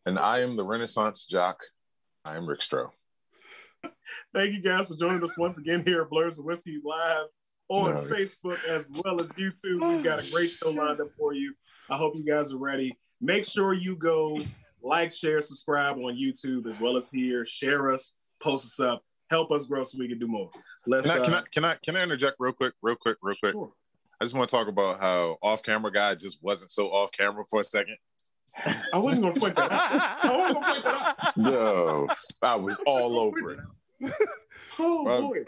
And I am the Renaissance Jock. I am Rick Stroh. Thank you guys for joining us once again here at Blerds and Whiskey live on Facebook as well as YouTube. We've got a great show lined up for you. I hope you guys are ready. Make sure you go like, share, subscribe on YouTube as well as here. Share us, post us up, help us grow so we can do more. Can I interject real quick? Sure. I just want to talk about how off-camera guy just wasn't so off-camera for a second. I wasn't going to point that out. No, I was all over it. Oh, boy.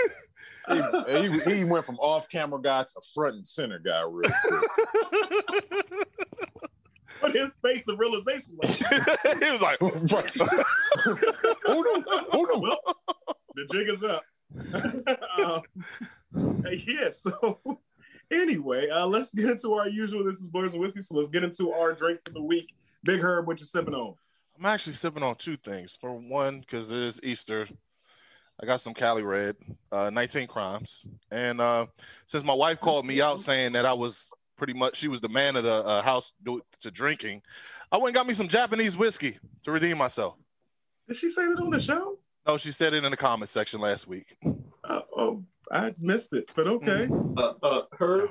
He went from off-camera guy to front and center guy real quick. But his face of realization was he was like, hold on. Well, the jig is up. So anyway, let's get into our usual. This is Blerds and Whiskey, so let's get into our drink for the week. Big Herb, what you sipping on? I'm actually sipping on two things. For one, because it is Easter, I got some Cali Red, 19 Crimes. And since my wife called me out saying that I was pretty much, she was the man of the house to drinking, I went and got me some Japanese whiskey to redeem myself. Did she say that on the show? No, she said it in the comment section last week. Oh, I missed it, but okay. Herb,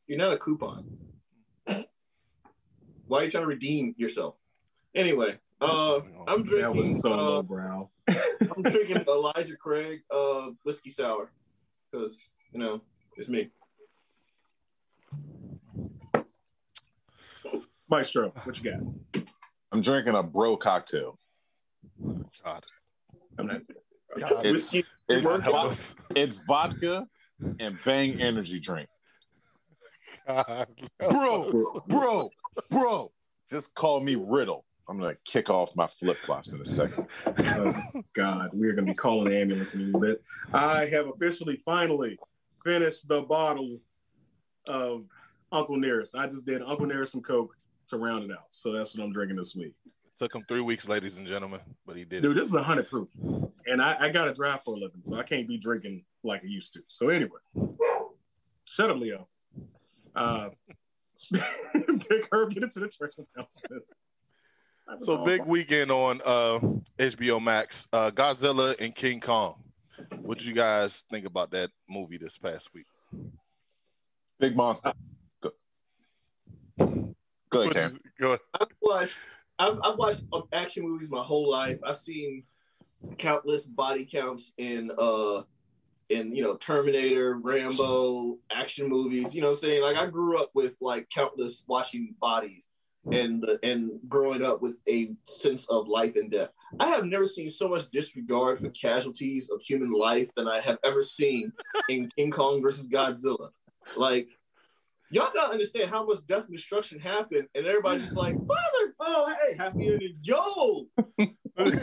you're not a coupon. Why are you trying to redeem yourself? Anyway, I'm drinking. That was so lowbrow. I'm drinking Elijah Craig whiskey sour because it's me. Maestro, what you got? I'm drinking a bro cocktail. God. I'm not. It's vodka and Bang energy drink. God. Bro. Just call me Riddle. I'm going to kick off my flip-flops in a second. Oh, God, we're going to be calling the ambulance in a little bit. I have finally finished the bottle of Uncle Nearest. I just did Uncle Nearest some Coke to round it out. So that's what I'm drinking this week. Took him 3 weeks, ladies and gentlemen, but he did. Dude, this is 100 proof. And I got to drive for a living, so I can't be drinking like I used to. So anyway, shut up, Leo. Big Herb, get into the church announcements. So big weekend on HBO Max, Godzilla and King Kong. What did you guys think about that movie this past week? Big monster. Go ahead, Cam. Go ahead. I've watched action movies my whole life. I've seen countless body counts in Terminator, Rambo, action movies. You know what I'm saying? Like I grew up with like countless watching bodies and growing up with a sense of life and death. I have never seen so much disregard for casualties of human life than I have ever seen in King Kong versus Godzilla. Like, y'all gotta understand how much death and destruction happened, and everybody's just like, "Father, oh hey, happy ending, yo, look at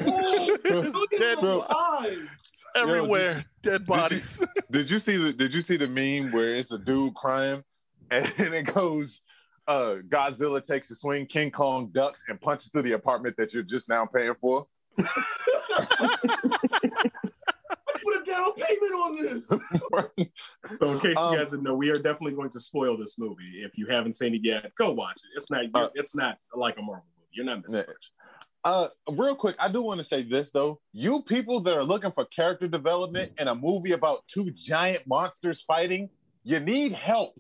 the eyes everywhere, dead bodies." Did you see the meme where it's a dude crying, and it goes, Godzilla takes a swing, King Kong ducks and punches through the apartment that you're just now paying for? Let's put a down payment on this. So in case you guys didn't know, we are definitely going to spoil this movie. If you haven't seen it yet, go watch it. It's not like a Marvel movie. You're not missing much. Real quick, I do want to say this though. You people that are looking for character development in a movie about two giant monsters fighting, you need help.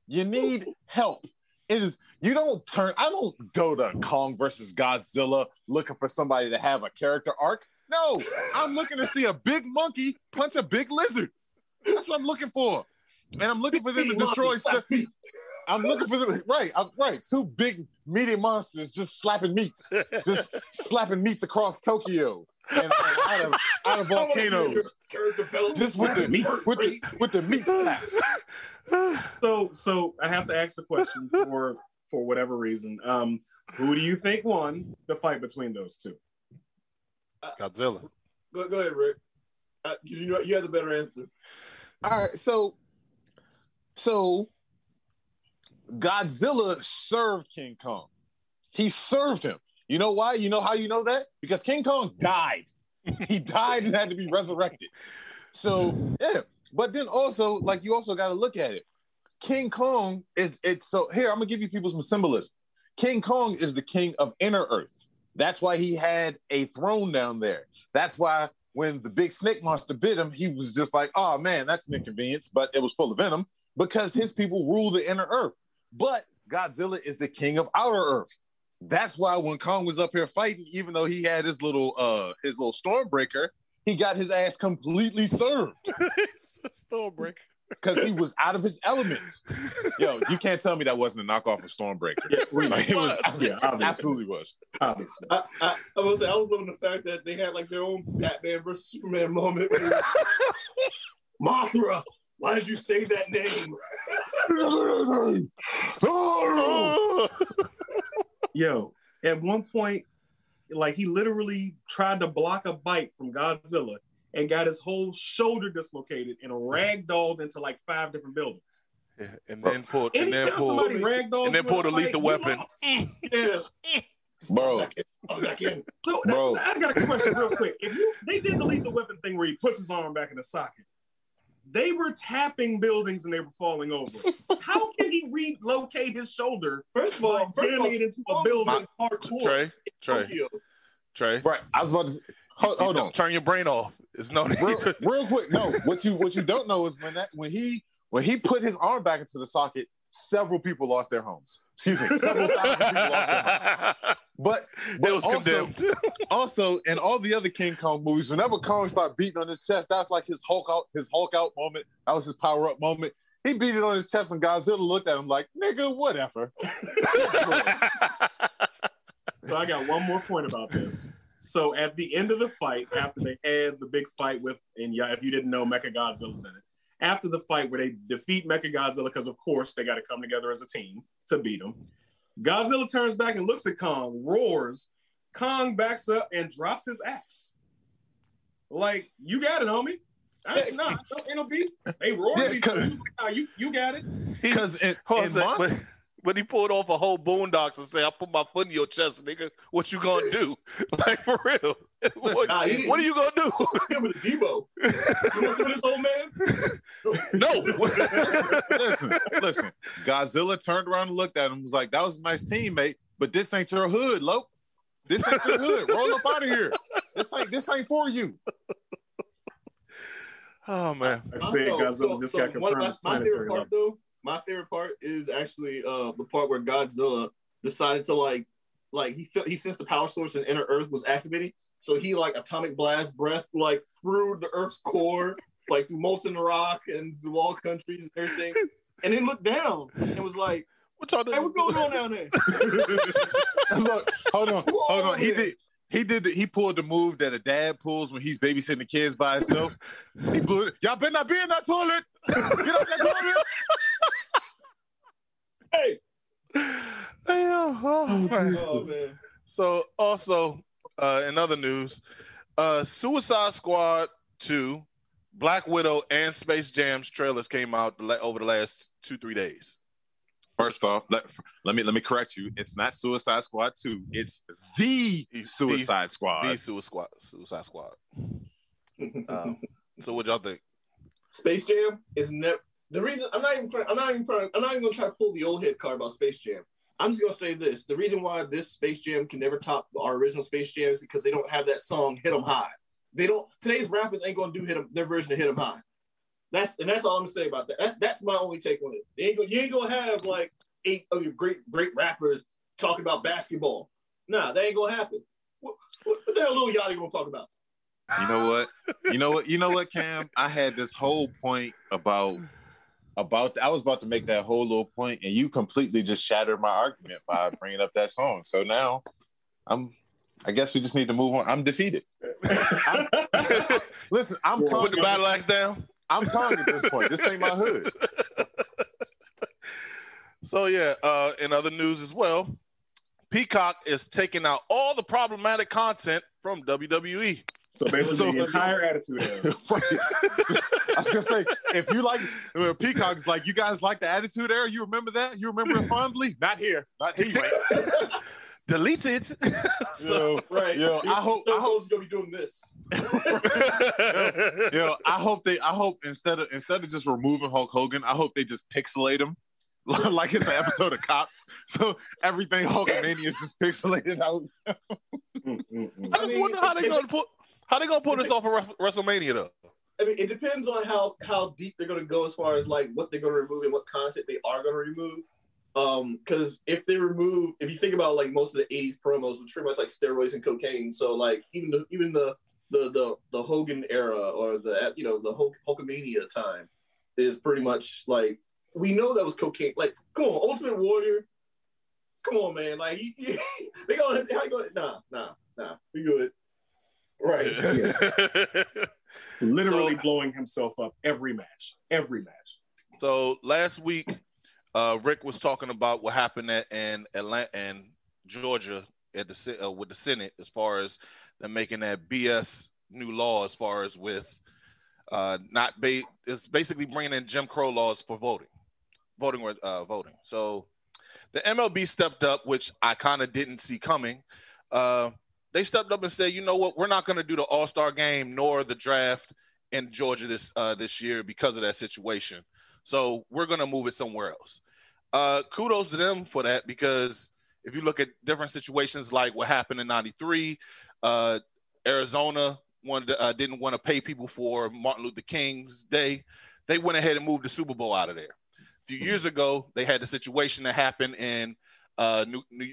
I don't go to Kong versus Godzilla looking for somebody to have a character arc. No, I'm looking to see a big monkey punch a big lizard. That's what I'm looking for. And I'm looking for them to destroy. I'm looking for them. Right. Two big meaty monsters just slapping meats across Tokyo and out of volcanoes. Just with the meat slaps. So I have to ask the question for whatever reason. Who do you think won the fight between those two? Godzilla. Go ahead, Rick. You have the better answer. All right, so Godzilla served King Kong. He served him. You know why? You know how you know that? Because King Kong died. He died and had to be resurrected. So yeah, but then also, like, you also got to look at it. King Kong so here, I'm gonna give you people some symbolism. King Kong is the king of inner earth. That's why he had a throne down there. That's why when the big snake monster bit him, he was just like, oh man, that's an inconvenience, but it was full of venom because his people rule the inner earth. But Godzilla is the king of outer earth. That's why when Kong was up here fighting, even though he had his little Stormbreaker, he got his ass completely served. It's a Stormbreaker. Because he was out of his element. Yo, you can't tell me that wasn't a knockoff of Stormbreaker. Yeah, like, it was, absolutely was. Obviously. I was loving the fact that they had like their own Batman versus Superman moment. Mothra, why did you say that name? Yo, at one point, like he literally tried to block a bite from Godzilla and got his whole shoulder dislocated and ragdolled into like 5 different buildings. Yeah, and then pulled a lethal weapon. Yeah. Bro. I'm back in. So I got a question real quick. They did the lethal weapon thing where he puts his arm back in the socket. They were tapping buildings and they were falling over. How can he relocate his shoulder? First of all, jamming it into a building hardcore. Trey. Right. I was about to hold on. Turn your brain off. It's no need. Real quick. No, what you don't know is when he put his arm back into the socket, several people lost their homes. Excuse me, several thousand people lost their homes. But it was condemned. Also, in all the other King Kong movies, whenever Kong started beating on his chest, that's like his Hulk out moment. That was his power up moment. He beat it on his chest, and Godzilla looked at him like, "Nigga, whatever." So I got one more point about this. So at the end of the fight, after they had the big fight with, and yeah, if you didn't know, Mechagodzilla's in it. After the fight where they defeat Mechagodzilla, because of course they got to come together as a team to beat him, Godzilla turns back and looks at Kong, roars. Kong backs up and drops his axe. Like, you got it, homie. Ain't no beat. They roared at each other. You got it. Because when he pulled off a whole Boondocks and say, "I put my foot in your chest, nigga. What you gonna do?" Like, for real. What are you gonna do? Him with Debo. You want some of this old man? No. Listen. Godzilla turned around and looked at him and was like, "That was a nice teammate, but this ain't your hood, Lope. This ain't your hood. Roll up out of here. This ain't for you." Oh man. I said Godzilla just got confirmed as planetary. My favorite part is actually the part where Godzilla decided to like he sensed the power source in inner Earth was activating, so he like atomic blast breath like through the Earth's core, like through molten rock and through all countries and everything, and then looked down and was like, "What's going on down there?" Look, hold on. He pulled the move that a dad pulls when he's babysitting the kids by himself. He blew it. Y'all better not be in that toilet. Get out that toilet. Hey. Man. So also in other news, Suicide Squad 2, Black Widow, and Space Jam's trailers came out over the last 2-3 days. First off, let me correct you. It's not Suicide Squad 2. It's the Suicide Squad. The Suicide Squad. So what y'all think? Space Jam is never the reason. I'm not even going to try to pull the old head card about Space Jam. I'm just going to say this: the reason why this Space Jam can never top our original Space Jam is because they don't have that song "Hit 'Em High." They don't. Today's rappers ain't going to do their version of "Hit 'Em High." That's all I'm gonna say about that. That's my only take on it. You ain't gonna have like 8 of your great rappers talking about basketball. Nah, that ain't gonna happen. What the hell Lil Yachty gonna talk about? You know what, Cam? I had this whole point about I was about to make that whole little point, and you completely just shattered my argument by bringing up that song. So now I guess we just need to move on. I'm defeated. Listen, I'm calm. Put the battle axe down. I'm calm at this point. This ain't my hood. So yeah, in other news as well, Peacock is taking out all the problematic content from WWE. So basically, the entire Attitude Era. I was gonna say, if you like, Peacock's like, you guys like the Attitude Era? You remember that? You remember it fondly? Not here. Not here. Delete it. So, right. Yo, I hope gonna be doing this. I hope instead of just removing Hulk Hogan, I hope they just pixelate him. like it's an episode of Cops. So everything Hulkamania is just pixelated out. I just wonder how they gonna pull this off of WrestleMania though. I mean, it depends on how deep they're going to go as far as like what they're going to remove and what content they are going to remove. Because if you think about like most of the '80s promos, which pretty much like steroids and cocaine, so like even the Hogan era or the Hulkamania time is pretty much like we know that was cocaine. Like, come on, Ultimate Warrior, come on, man, like they going nah, we good, right? Yeah. Literally blowing himself up every match. So last week, Rick was talking about what happened in Atlanta and Georgia with the Senate as far as them making that BS new law as far as with it's basically bringing in Jim Crow laws for voting. So the MLB stepped up, which I kind of didn't see coming. They stepped up and said, you know what, we're not going to do the All-Star game nor the draft in Georgia this year because of that situation. So we're going to move it somewhere else. Kudos to them for that, because if you look at different situations like what happened in '93, Arizona didn't want to pay people for Martin Luther King's Day. They went ahead and moved the Super Bowl out of there. A few years ago, they had the situation that happened in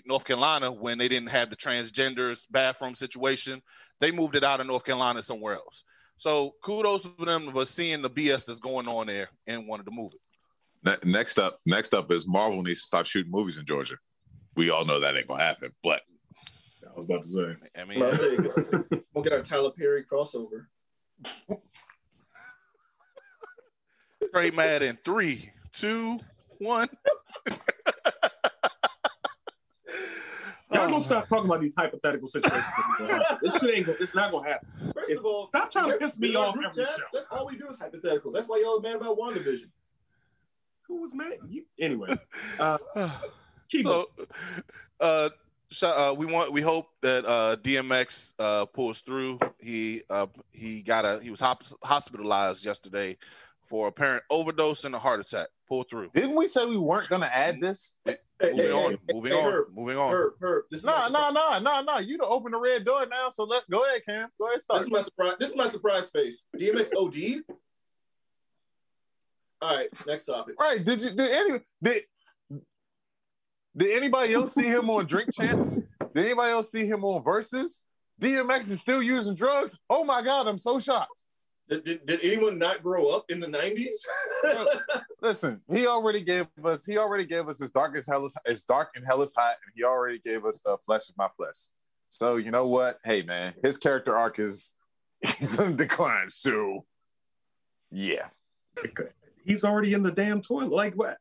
North Carolina when they didn't have the transgenders bathroom situation. They moved it out of North Carolina somewhere else. So kudos to them for seeing the BS that's going on there and wanted to move it. Next up is Marvel needs to stop shooting movies in Georgia. We all know that ain't gonna happen, but I was about to say. I mean, we'll get our Tyler Perry crossover. Straight mad in 3, 2, 1. Y'all gonna stop talking about these hypothetical situations. This shit it's not gonna happen. First of all, stop trying to piss me off every show. That's all we do is hypotheticals. That's why y'all are mad about WandaVision. Who was mad? Anyway. We hope that DMX pulls through. He was hospitalized yesterday for apparent overdose and a heart attack. Pull through. Didn't we say we weren't gonna add this? Moving on. Herb, No. You to open the red door now. So go ahead, Cam. Go ahead, start. This is my surprise face. DMX OD'd. All right, next topic. Right? Did anybody else see him on Drink Champs? Did anybody else see him on Versus? DMX is still using drugs. Oh my God, I'm so shocked. Did anyone not grow up in the 90s? Listen, he already gave us as dark and hell is hot, and he already gave us Flesh is My Flesh. So you know what? Hey man, his character arc he's on decline. So yeah. He's already in the damn toilet. Like what?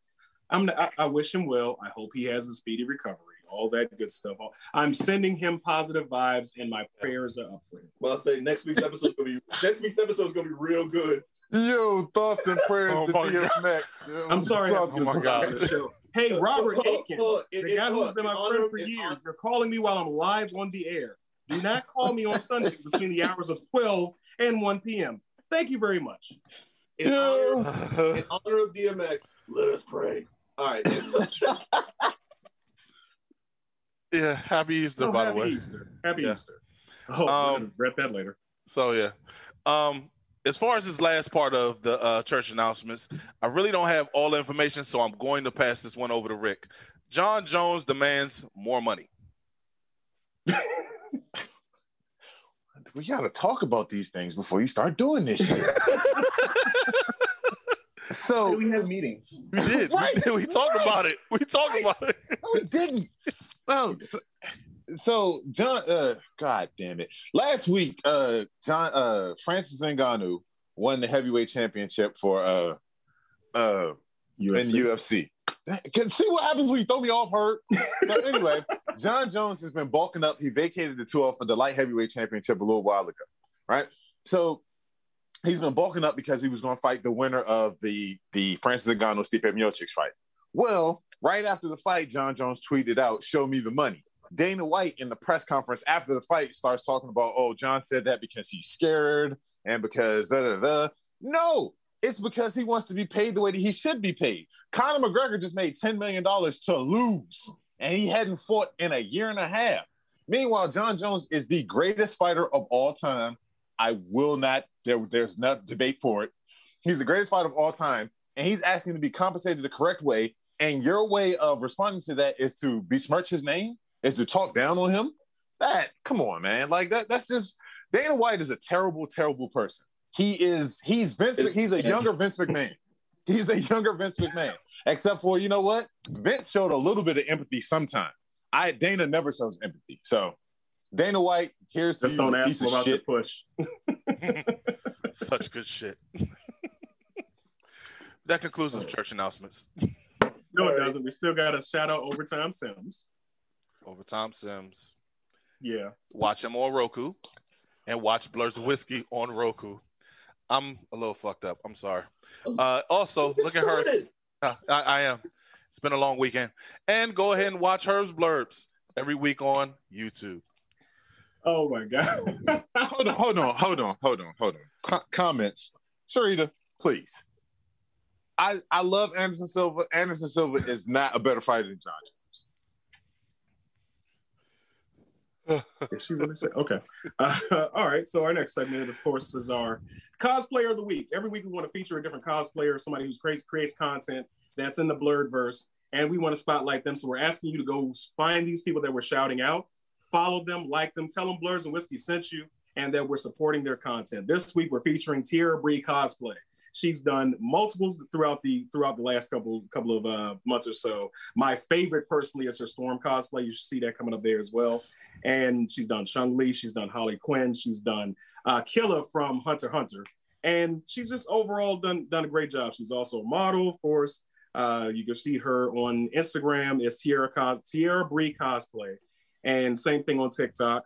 I wish him well. I hope he has a speedy recovery. All that good stuff. I'm sending him positive vibes, and my prayers are up for him. Well, I'll say next week's episode is gonna be real good. Yo, thoughts and prayers to DMX. I'm sorry. Oh my God. Hey, Robert Aiken, the guy who's been my friend for years. You're calling me while I'm live on the air. Do not call me on Sunday between the hours of 12 and 1 p.m. Thank you very much. In honor of DMX, let us pray. All right. Yeah, happy Easter, by the way. Happy Easter. Oh, read that later. So yeah. As far as this last part of the church announcements, I really don't have all the information, so I'm going to pass this one over to Rick. John Jones demands more money. We got to talk about these things before you start doing this shit. So we had meetings. We did. Right. We talked about it. No, we didn't. Oh, so John, God damn it! Last week, Francis Ngannou won the heavyweight championship for UFC. In UFC. See what happens when you throw me off, Herb. So anyway, John Jones has been bulking up. He vacated the tour for the light heavyweight championship a little while ago, right? So he's been bulking up because he was going to fight the winner of the Francis Ngannou Stipe Miocic fight. Well, right after the fight, John Jones tweeted out, "Show me the money." Dana White in the press conference after the fight starts talking about, "Oh, John said that because he's scared and because da-da-da." No, It's because he wants to be paid the way that he should be paid. Conor McGregor just made $10 million to lose, and he hadn't fought in a year and a half. Meanwhile, John Jones is the greatest fighter of all time. I will not, there's no debate for it. He's the greatest fighter of all time, and he's asking to be compensated the correct way. And your way of responding to that is to besmirch his name, is to talk down on him. Come on, man. Like that's just, Dana White is a terrible, terrible person. He's Vince. He's a younger Vince McMahon. He's a younger Vince McMahon. Except for, you know what? Vince showed a little bit of empathy sometimes. Dana never shows empathy. So Dana White, here's just don't ask him about the push. Such good shit. That concludes the church announcements. No, it doesn't. We still got to shout out Overtime Sims. Overtime Sims. Yeah. Watch him on Roku and watch Blerds and Whiskey on Roku. I'm a little fucked up. I'm sorry. Also, look at her. I am. It's been a long weekend. And go ahead and watch Herb's Blurbs every week on YouTube. Oh, my God. Hold on. Comments. Sharita, please. I love Anderson Silva. Anderson Silva is not a better fighter than John Jones. Did she really say? Okay. All right. So our next segment, of course, is our cosplayer of the week. Every week we want to feature a different cosplayer, somebody who creates content that's in the Blerdverse, and we want to spotlight them. So we're asking you to go find these people that we're shouting out, follow them, like them, tell them Blerds and Whiskey sent you, and that we're supporting their content. This week we're featuring Tierra Bree Cosplay. She's done multiples throughout the last couple of months or so. My favorite personally is her Storm cosplay. You should see that coming up there as well. And she's done Shang-Li, she's done Harley Quinn, she's done Killa from Hunter x Hunter. And she's just overall done a great job. She's also a model, of course. You can see her on Instagram. It's Tierra Bree Cosplay. And same thing on TikTok.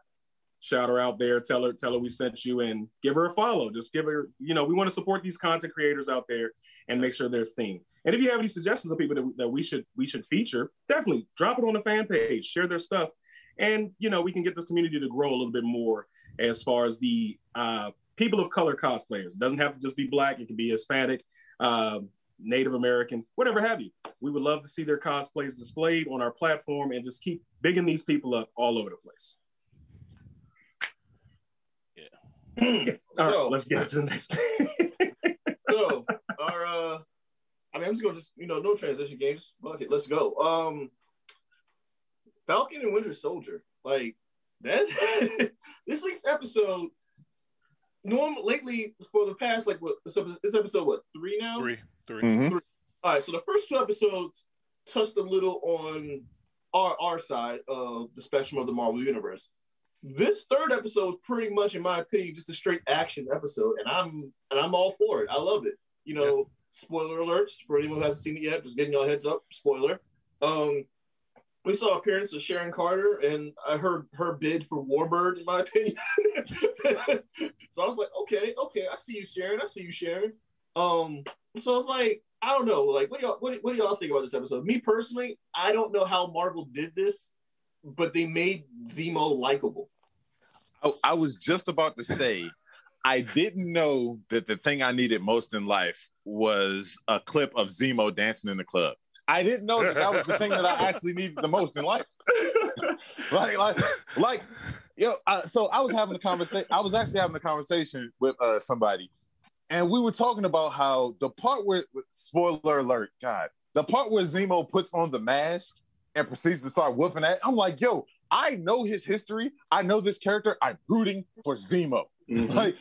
Shout her out there, tell her we sent you, and give her a follow. Just give her, we want to support these content creators out there and make sure they're themed. And if you have any suggestions of people that we should feature, definitely drop it on the fan page, share their stuff. And, we can get this community to grow a little bit more as far as the people of color cosplayers. It doesn't have to just be Black. It can be Hispanic, Native American, whatever have you. We would love to see their cosplays displayed on our platform and just keep bigging these people up all over the place. All right, let's get to the next thing. So, I'm just gonna no transition games. Fuck it, let's go. Falcon and Winter Soldier, like that. This week's episode. Lately, for the past this episode 3 now? Three. Mm-hmm. 3. All right, so the first 2 episodes touched a little on our side of the spectrum of the Marvel Universe. This 3rd episode is pretty much, in my opinion, just a straight action episode, and I'm all for it. I love it. Spoiler alerts for anyone who hasn't seen it yet. Just getting y'all heads up. Spoiler. We saw appearance of Sharon Carter, and I heard her bid for Warbird, in my opinion. So I was like, okay, I see you, Sharon. So I was like, I don't know. Like, what do y'all think about this episode? Me personally, I don't know how Marvel did this, but they made Zemo likable. I was just about to say, I didn't know that the thing I needed most in life was a clip of Zemo dancing in the club. I didn't know that was the thing that I actually needed the most in life. So I was having a conversation. I was actually having a conversation with somebody, and we were talking about how the part where, spoiler alert, God, the part where Zemo puts on the mask and proceeds to start whooping at. I'm like, yo, I know his history. I know this character. I'm rooting for Zemo. Mm-hmm. Like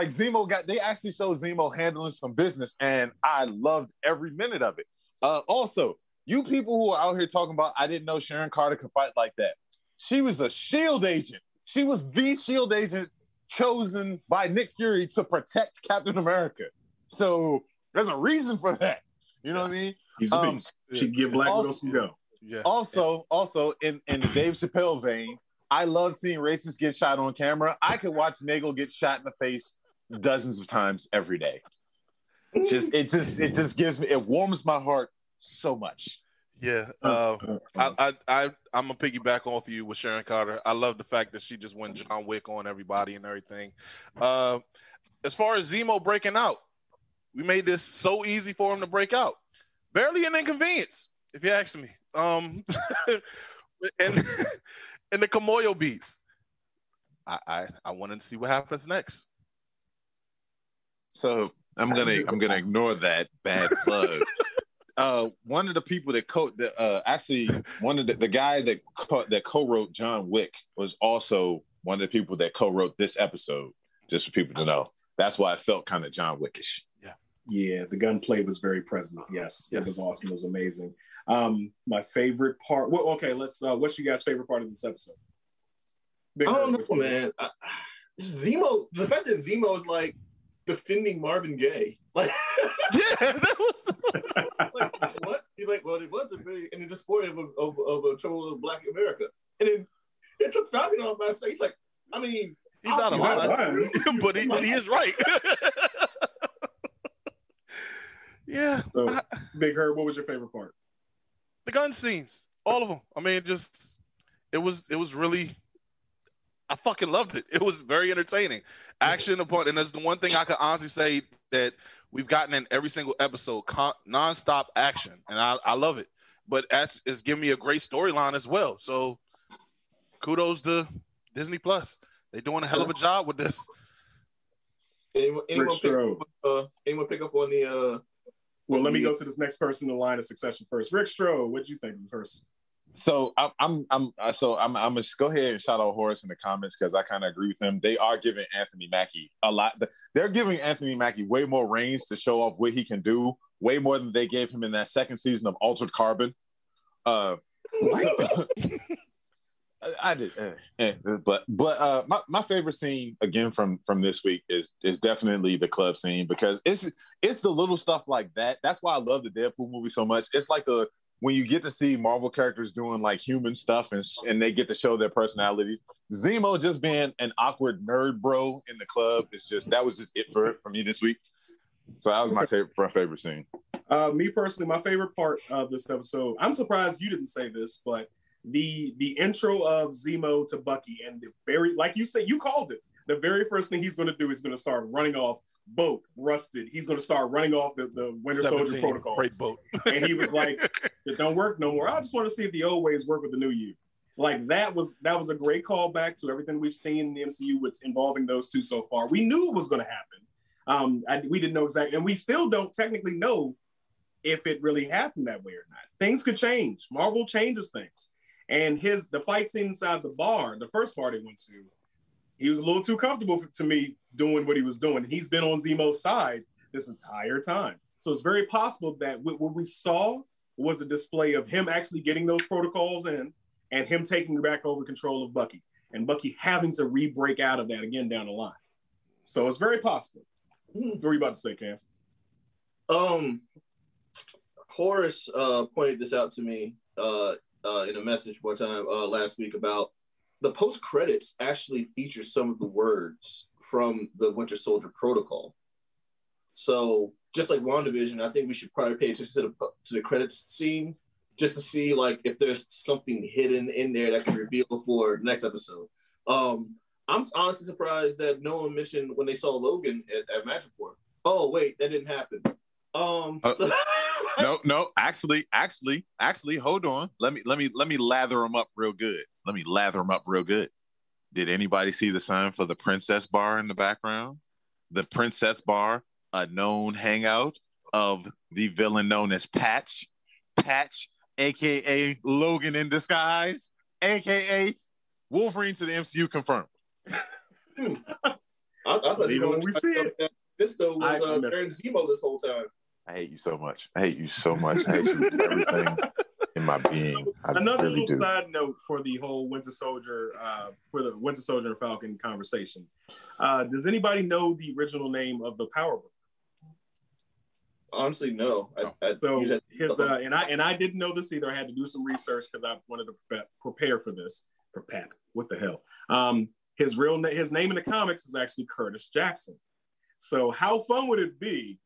Zemo they actually showed Zemo handling some business, and I loved every minute of it. Also, you people who are out here talking about, I didn't know Sharon Carter could fight like that. She was a SHIELD agent. She was the SHIELD agent chosen by Nick Fury to protect Captain America. So there's a reason for that. You know what I mean? He's a beast. She give Black Widow some go. Yeah. Also, in the Dave Chappelle vein, I love seeing racists get shot on camera. I could watch Nagel get shot in the face dozens of times every day. It just gives me, it warms my heart so much. Yeah. I'm gonna piggyback off you with Sharon Carter. I love the fact that she just went John Wick on everybody and everything. As far as Zemo breaking out, We made this so easy for him to break out. Barely an inconvenience, if you ask me. And and the Kamoyo beats. I wanted to see what happens next. So I'm gonna ignore that bad plug. One of the people that actually one of the guy that co-wrote John Wick was also one of the people that co-wrote this episode. Just for people to know, that's why it felt kind of John Wickish. Yeah, the gunplay was very present. Yes, it was awesome. It was amazing. My favorite part. Well, okay, let's. What's your guys' favorite part of this episode? I don't know, man. Zemo. The fact that Zemo is like defending Marvin Gaye, like, yeah, that was like what? He's like, well, it wasn't really, and it's just sport of a trouble of Black America, and then it took Falcon on by saying, he's like, I mean, he's out of line, but he is right. Yeah. So, Big Herb, what was your favorite part? The gun scenes, all of them. I mean, just it was really. I fucking loved it. It was very entertaining. Action upon, and that's the one thing I can honestly say that we've gotten in every single episode, nonstop action, and I love it. But it's giving me a great storyline as well. So kudos to Disney Plus. They're doing a hell of a job with this. Anyone pick up on the? Well, let me go to this next person in the line of succession first. Rick Stroh, what did you think of first? So I'm gonna go ahead and shout out Horace in the comments because I kind of agree with him. They are giving Anthony Mackie a lot. They're giving Anthony Mackie way more range to show off what he can do, way more than they gave him in that second season of Altered Carbon. I did, but my favorite scene again from this week is definitely the club scene because it's the little stuff like that. That's why I love the Deadpool movie so much. It's like when you get to see Marvel characters doing like human stuff and they get to show their personalities. Zemo just being an awkward nerd bro in the club that was just it for me this week. So that was my favorite scene. Me personally, my favorite part of this episode. I'm surprised you didn't say this, but the intro of Zemo to Bucky and the very, like you said, you called it. The very first thing he's going to do is going to start running off boat, rusted. He's going to start running off the Winter Soldier protocol. Great boat. And he was like, it don't work no more. I just want to see if the old ways work with the new you. Like that was a great callback to everything we've seen in the MCU with involving those two so far. We knew it was going to happen. We didn't know exactly, and we still don't technically know if it really happened that way or not. Things could change. Marvel changes things. And the fight scene inside the bar, the first part he went to, he was a little too comfortable to me doing what he was doing. He's been on Zemo's side this entire time. So it's very possible that what we saw was a display of him actually getting those protocols in and him taking back over control of Bucky and Bucky having to re-break out of that again down the line. So it's very possible. What are you about to say, Cam? Horace pointed this out to me in a message one time last week about the post credits actually feature some of the words from the Winter Soldier protocol. So just like WandaVision, I think we should probably pay attention to the credits scene just to see like if there's something hidden in there that can reveal for the next episode. I'm honestly surprised that no one mentioned when they saw Logan at Madripoor. Oh wait, that didn't happen. No. Actually, hold on. Let me lather them up real good. Did anybody see the sign for the Princess Bar in the background? The Princess Bar, a known hangout of the villain known as Patch, aka Logan in disguise, aka Wolverine to the MCU confirmed. I thought you were going to see it. Fisto was wearing Zemo this whole time. I hate you so much. I hate you with everything in my being. Another really little side note for the whole Winter Soldier, and Falcon conversation. Does anybody know the original name of the power book? Honestly, no. I didn't know this either. I had to do some research because I wanted to prepare for this. What the hell? His name in the comics is actually Curtis Jackson. So how fun would it be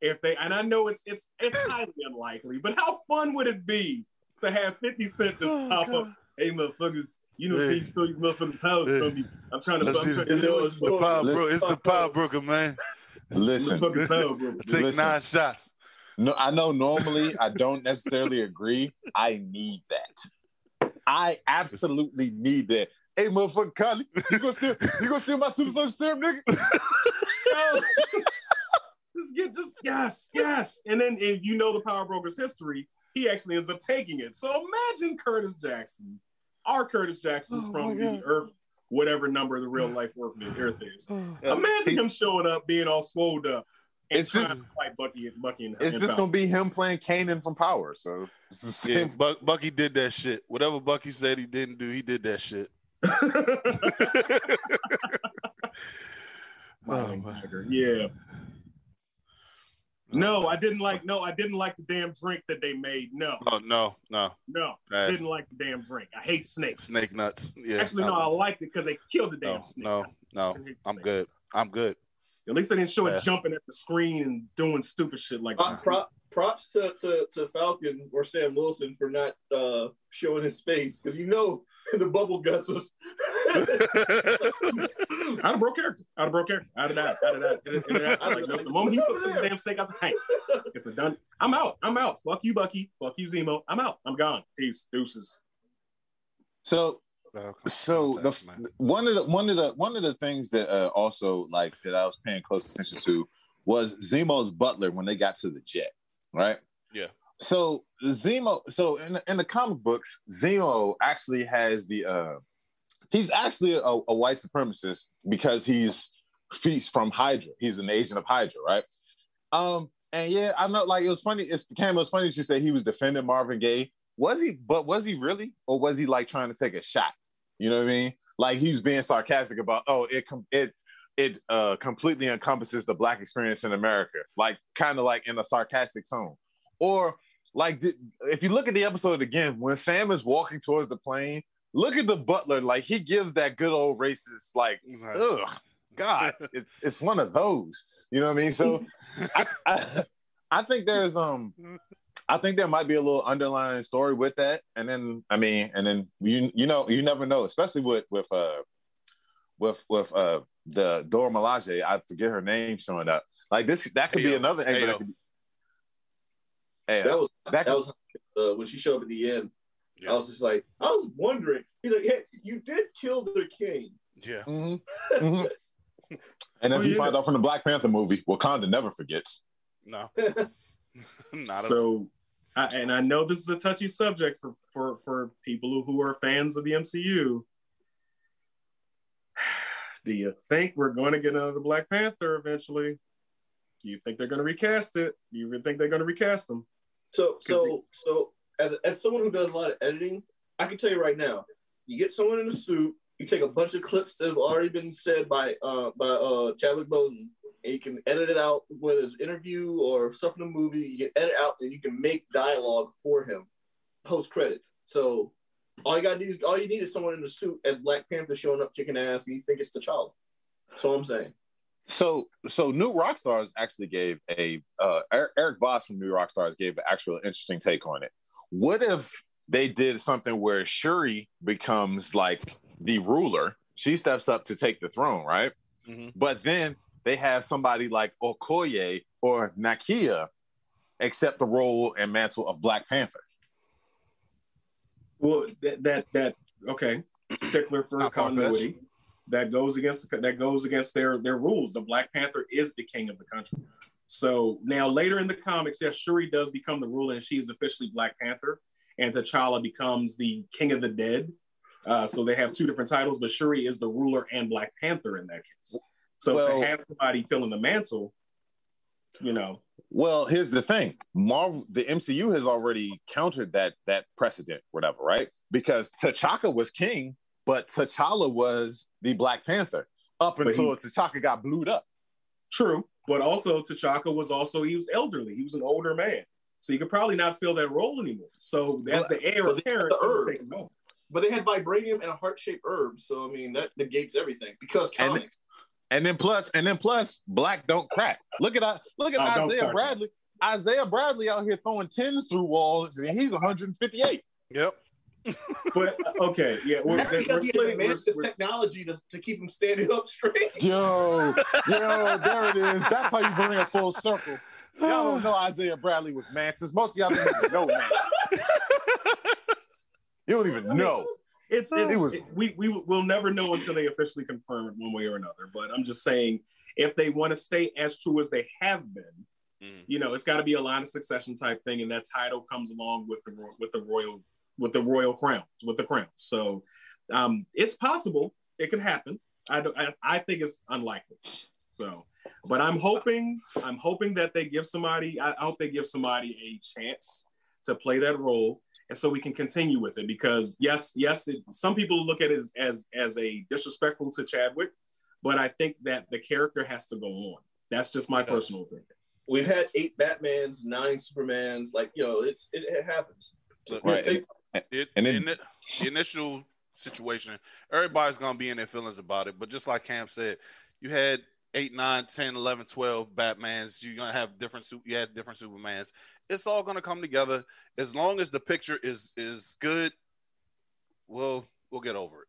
if they? And I know it's highly unlikely, but how fun would it be to have 50 Cent just pop up? Hey, motherfuckers. You know, see, you motherfucking power from me. I'm trying to. It's the power broker, man. Listen, Fucking thug, bro. Take Listen. 9 shots. no, I know normally I don't necessarily agree. I need that. I absolutely need that. Hey, motherfucker, Connie, you gonna steal my super soldier serum, nigga? Yo, yes. And then if you know the Power Broker's history, he actually ends up taking it. So imagine Curtis Jackson, our Curtis Jackson from the Earth, whatever number the real life Earth is. Imagine him showing up, being all swolled up, and It's trying just- to fight Bucky. It's just gonna be him playing Kanan from Power. So it's the same. Yeah, Bucky did that shit. Whatever Bucky said he didn't do, he did that shit. Yeah. No, I didn't like the damn drink that they made. No. Oh no. Pass. Didn't like the damn drink. I hate snakes. Snake nuts. Yeah. Actually, no, I liked it because they killed the damn snake. No. I hate I'm snakes. good. At least they didn't show it Pass. jumping at the screen and doing stupid shit like that. Props to Falcon or Sam Wilson for not showing his face, because the bubble guts was. I'd have broke character. I'd have that. Like, the moment he took the damn snake out the tank, it's a done. I'm out. Fuck you, Bucky. Fuck you, Zemo. I'm out. I'm gone. Peace. Deuces. So one of the things that also like that I was paying close attention to was Zemo's butler when they got to the jet, right? Yeah. So Zemo, in the comic books, Zemo actually has he's actually a white supremacist because he's from Hydra. He's an agent of Hydra, right? And yeah, I know, like, it was funny. It was funny that you said he was defending Marvin Gaye. Was he? But was he really, or was he like trying to take a shot? You know what I mean? Like, he's being sarcastic about, it completely encompasses the Black experience in America, like kind of like in a sarcastic tone. Or like, if you look at the episode again, when Sam is walking towards the plane, look at the butler, like he gives that good old racist, like, ugh, God, it's one of those. You know what I mean? So I think there's I think there might be a little underlying story with that, and then you never know, especially with the Dora Milaje, I forget her name showing up. Like that could be another angle. That could be, that was when she showed up at the end. Yeah. I was just like, I was wondering. He's like, hey, you did kill the king. Yeah. Mm-hmm. Mm-hmm. And as we find out from the Black Panther movie, Wakanda never forgets. No. I know this is a touchy subject for people who are fans of the MCU. Do you think we're going to get another Black Panther eventually? Do you think they're going to recast it? Do you even think they're going to recast them? So as someone who does a lot of editing, I can tell you right now, you get someone in a suit, you take a bunch of clips that have already been said by Chadwick Boseman, and you can edit it out, whether it's an interview or stuff in the movie, you can edit out and you can make dialogue for him post-credit. So all you need is someone in a suit as Black Panther showing up kicking ass, and you think it's T'Challa. That's all I'm saying. So New Rockstars actually gave Eric Voss from New Rockstars gave an actual interesting take on it. What if they did something where Shuri becomes like the ruler? She steps up to take the throne, right? Mm-hmm. But then they have somebody like Okoye or Nakia accept the role and mantle of Black Panther. Well, that okay, stickler for continuity. That goes against their rules. The Black Panther is the king of the country. So now later in the comics, yes, Shuri does become the ruler, and she is officially Black Panther, and T'Challa becomes the king of the dead. So they have two different titles, but Shuri is the ruler and Black Panther in that case. So to have somebody filling the mantle, Well, here's the thing. The MCU has already countered that precedent, whatever, right? Because T'Chaka was king, but T'Challa was the Black Panther up until T'Chaka got blued up. True, but also T'Chaka was elderly. He was an older man. So you could probably not fill that role anymore. So as the heir apparent, but they had vibranium and a heart-shaped herb. So I mean that negates everything because comics. And then plus, Black don't crack. Look at Isaiah Bradley. Isaiah Bradley out here throwing tins through walls, and he's 158. Yep. But okay, yeah, That's because he had Mantis technology to keep him standing up straight. Yo, there it is. That's how you bring it full circle. Y'all don't know Isaiah Bradley was Mantis. Most of y'all don't even know Mantis. You don't even know. We will never know until they officially confirm it one way or another. But I'm just saying, if they want to stay as true as they have been, you know, it's got to be a line of succession type thing, and that title comes along with the royal crown, with the crown. So it's possible it could happen. I think it's unlikely. So, but I'm hoping that they give somebody. I hope they give somebody a chance to play that role, and so we can continue with it. Because yes, some people look at it as a disrespectful to Chadwick, but I think that the character has to go on. That's just my personal opinion. We've had 8 Batmans, 9 Supermans. Like, it happens. Right. The initial situation, everybody's going to be in their feelings about it. But just like Cam said, you had 8, 9, 10, 11, 12 Batmans. You're going to have different Supermans. It's all going to come together. As long as the picture is good, we'll get over it.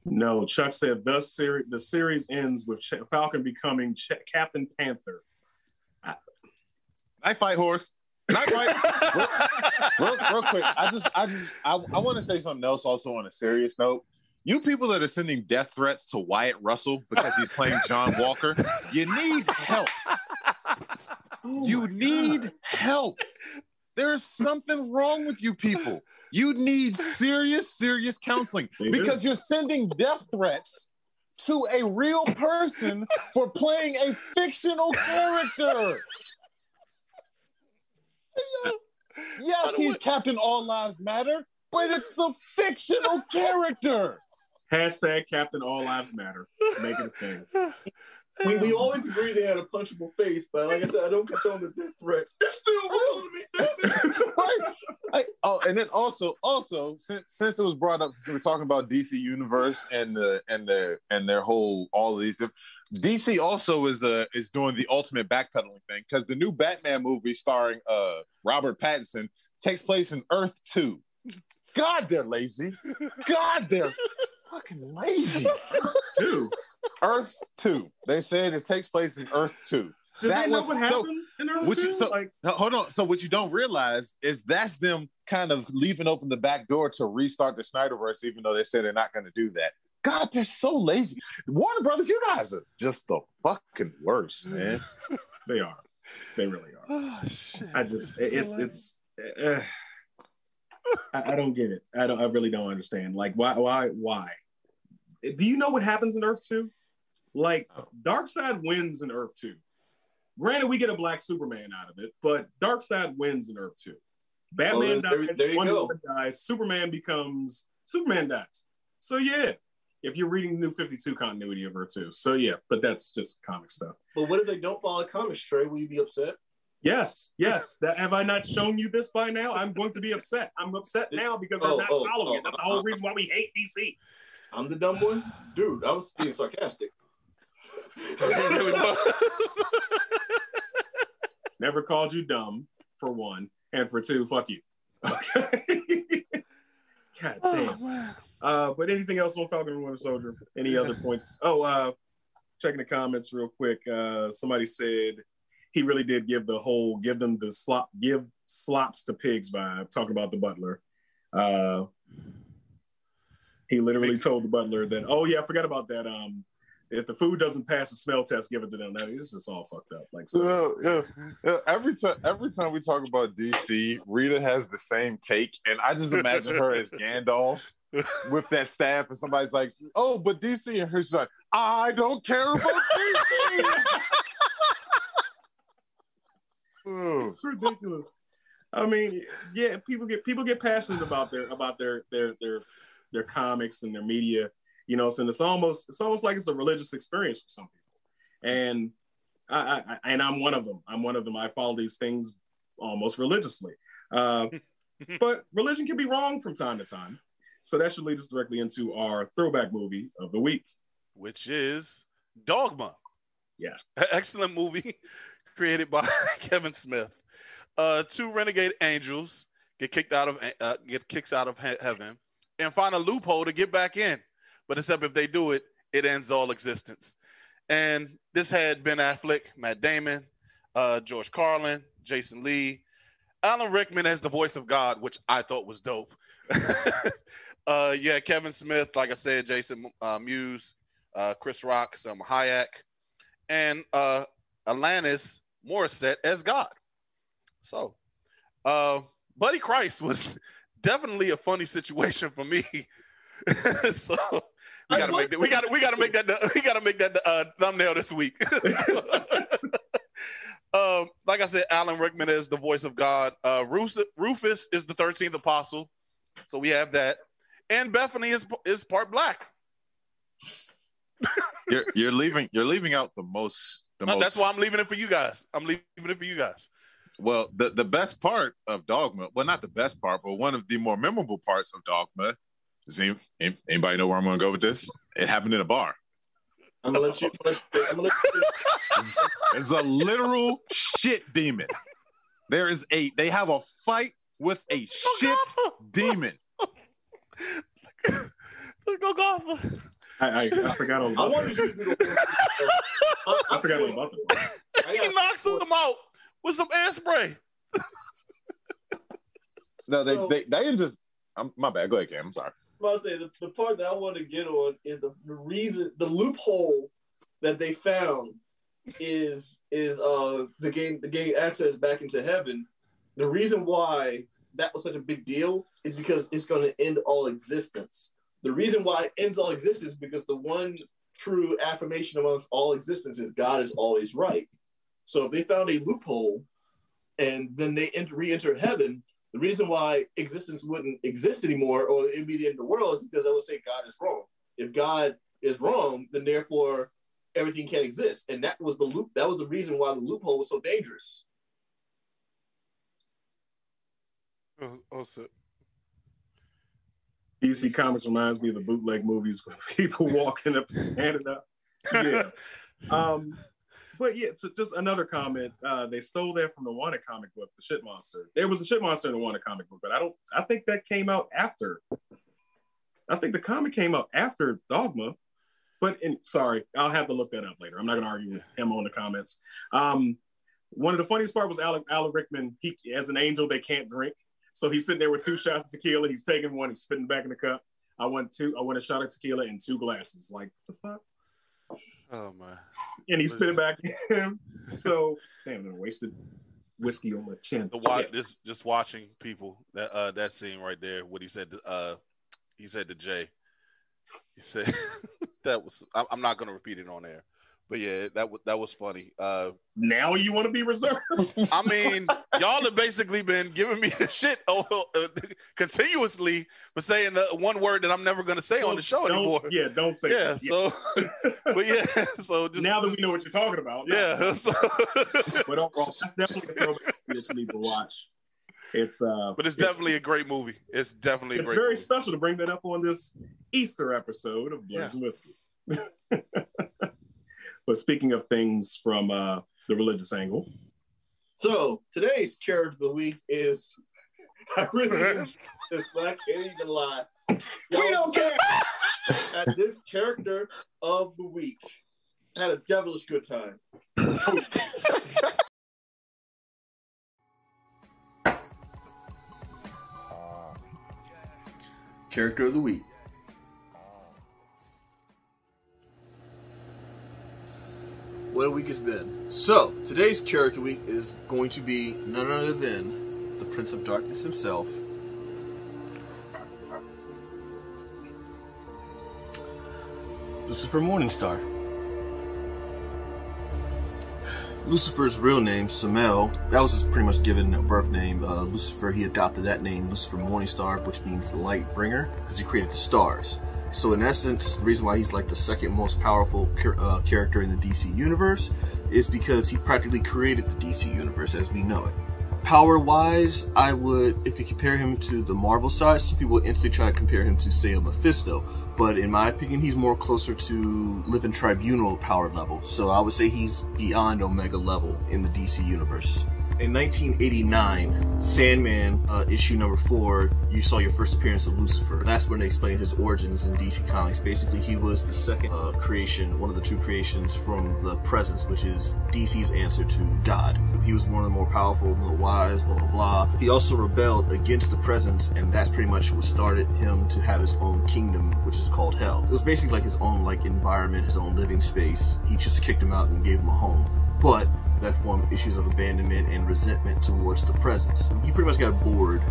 No, Chuck said the series ends with Falcon becoming Captain Panther. Night fight, horse. Night fight. real quick. I want to say something else also on a serious note. You people that are sending death threats to Wyatt Russell because he's playing John Walker, you need help. You need help. There's something wrong with you people. You need serious counseling because you're sending death threats to a real person for playing a fictional character. Yes, he's Captain All Lives Matter, but it's a fictional character. Hashtag Captain All Lives Matter. Make it a thing. We always agree they had a punchable face, but like I said, I don't condone the death threats. It's still real to me, damn it. Right. And then also, since it was brought up, since we're talking about DC Universe and their whole all of these different. DC also is doing the ultimate backpedaling thing because the new Batman movie starring Robert Pattinson takes place in Earth 2. God, they're lazy. God, they're fucking lazy. Earth 2. They said it takes place in Earth 2. Do they know what happens in Earth 2? Hold on. So what you don't realize is that's them kind of leaving open the back door to restart the Snyderverse, even though they said they're not going to do that. God, they're so lazy. Warner Brothers, you guys are just the fucking worst, man. They are. They really are. Oh, shit. I don't get it. I really don't understand. Like, why? Do you know what happens in Earth 2? Like, Darkseid wins in Earth 2. Granted, we get a black Superman out of it, but Darkseid wins in Earth 2. Batman dies, Wonder Woman dies, Superman dies. So yeah. If you're reading the New 52 continuity of Earth 2. So yeah, but that's just comic stuff. But what if they don't follow comics, Trey? Will you be upset? Yes. Have I not shown you this by now? I'm going to be upset. I'm upset now because they're not following it. That's the whole reason why we hate DC. I'm the dumb one? Dude, I was being sarcastic. Never called you dumb, for one. And for two, fuck you. Okay. God damn. But anything else on Falcon and Winter Soldier? Any other points? Checking the comments real quick. Somebody said he really did give them the give slops to pigs vibe, talking about the butler. He literally told the butler that, oh yeah, I forgot about that. If the food doesn't pass the smell test, give it to them. It's just all fucked up. Like, so. Yeah. Every time we talk about DC, Rita has the same take, and I just imagine her as Gandalf with that staff, and somebody's like, "Oh, but DC," and her she's like, "I don't care about DC." It's ridiculous. I mean, yeah, people get passionate about their comics and their media. You know, so it's almost like it's a religious experience for some people, and I'm one of them. I follow these things almost religiously, but religion can be wrong from time to time. So that should lead us directly into our throwback movie of the week, which is Dogma. Yes, excellent movie created by Kevin Smith. Two renegade angels get kicked out of heaven, and find a loophole to get back in. But except if they do it, it ends all existence. And this had Ben Affleck, Matt Damon, George Carlin, Jason Lee, Alan Rickman as the voice of God, which I thought was dope. Kevin Smith, like I said, Jason Mewes, Chris Rock, Selma Hayek, and Alanis Morissette as God. So, Buddy Christ was definitely a funny situation for me. So we gotta make that the thumbnail this week. Like I said, Alan Rickman is the voice of God. Rufus is the 13th apostle, so we have that. And Bethany is part black. You're leaving out the most. That's why I'm leaving it for you guys. Well, the best part of Dogma, well, not the best part, but one of the more memorable parts of Dogma. Does anybody know where I'm going to go with this? It happened in a bar. I'm gonna let you. It's a literal shit demon. They have a fight with a shit demon. Let's go golf. I forgot all about that. I forgot all about that. He knocks them out with some air spray. No, they didn't just. My bad. Go ahead, Cam. I'm sorry. I'll say the part that I want to get on is the reason, the loophole that they found is the gain access back into heaven. The reason why that was such a big deal is because it's going to end all existence. The reason why it ends all existence is because the one true affirmation amongst all existence is God is always right. So if they found a loophole and then they re-enter heaven, the reason why existence wouldn't exist anymore, or it'd be the end of the world, is because I would say God is wrong. If God is wrong, then therefore everything can't exist. And that was the loop. That was the reason why the loophole was so dangerous. Also, DC Comics reminds me of the bootleg movies with people walking up and standing up. Yeah. But yeah, so just another comment. They stole that from the Wanted comic book, the Shit Monster. There was a Shit Monster in the Wanted comic book, but I think that came out after. I think the comic came out after Dogma. Sorry, I'll have to look that up later. I'm not going to argue with him on the comments. One of the funniest part was Alan Rickman. He, as an angel, they can't drink. So he's sitting there with 2 shots of tequila. He's taking one. He's spitting back in the cup. I want a shot of tequila and 2 glasses. Like, what the fuck? Oh my! And he spit it back in. So damn, I wasted whiskey on my chin. Just watching people that scene right there. What he said to Jay. He said that was. I'm not going to repeat it on air, but yeah, that was funny. Now you want to be reserved? I mean, y'all have basically been giving me the shit continuously for saying the one word that I'm never going to say on the show anymore. Yeah, don't say that. So, but yeah, so just now that we know what you're talking about. Yeah. So. But overall, that's definitely a throwback that you need to watch. But it's definitely a great movie. It's definitely a great movie. It's very special to bring that up on this Easter episode of Blerds and Whiskey. But speaking of things from the religious angle. So today's character of the week is, I really enjoy this, but I can't even lie. We don't care. At this character of the week, I had a devilish good time. Character of the week. What a week it's been. So, today's character week is going to be none other than the Prince of Darkness himself, Lucifer Morningstar. Lucifer's real name, Samael, that was his pretty much given birth name. Lucifer, he adopted that name, Lucifer Morningstar, which means light bringer, because he created the stars. So in essence, the reason why he's like the second most powerful character in the DC universe is because he practically created the DC universe as we know it. Power-wise, I would, if you compare him to the Marvel side, some people instantly try to compare him to, say, a Mephisto. But in my opinion, he's more closer to Living Tribunal power level. So I would say he's beyond Omega level in the DC universe. In 1989, Sandman, issue number 4, you saw your first appearance of Lucifer. That's when they explained his origins in DC Comics. Basically, he was the second creation, one of the two creations from the Presence, which is DC's answer to God. He was one of the more powerful, more wise, blah, blah, blah. He also rebelled against the Presence, and that's pretty much what started him to have his own kingdom, which is called Hell. It was basically like his own environment, his own living space. He just kicked him out and gave him a home. But that formed issues of abandonment and resentment towards the Presence. He pretty much got bored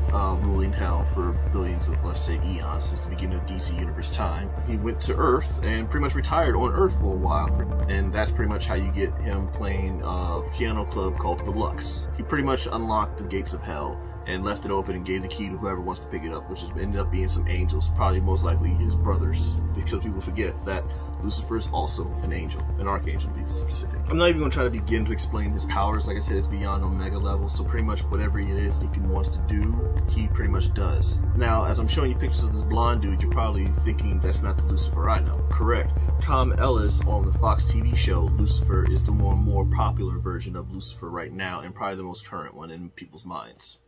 ruling Hell for billions of, let's say, eons since the beginning of DC Universe time. He went to Earth and pretty much retired on Earth for a while. And that's pretty much how you get him playing a piano club called The Lux. He pretty much unlocked the gates of Hell and left it open and gave the key to whoever wants to pick it up, which ended up being some angels, probably most likely his brothers, because people forget that Lucifer is also an angel, an archangel to be specific. I'm not even going to try to begin to explain his powers. Like I said, it's beyond Omega level, so pretty much whatever it is he wants to do, he pretty much does. Now, as I'm showing you pictures of this blonde dude, you're probably thinking that's not the Lucifer I know. Correct. Tom Ellis on the Fox TV show, Lucifer, is the more popular version of Lucifer right now, and probably the most current one in people's minds.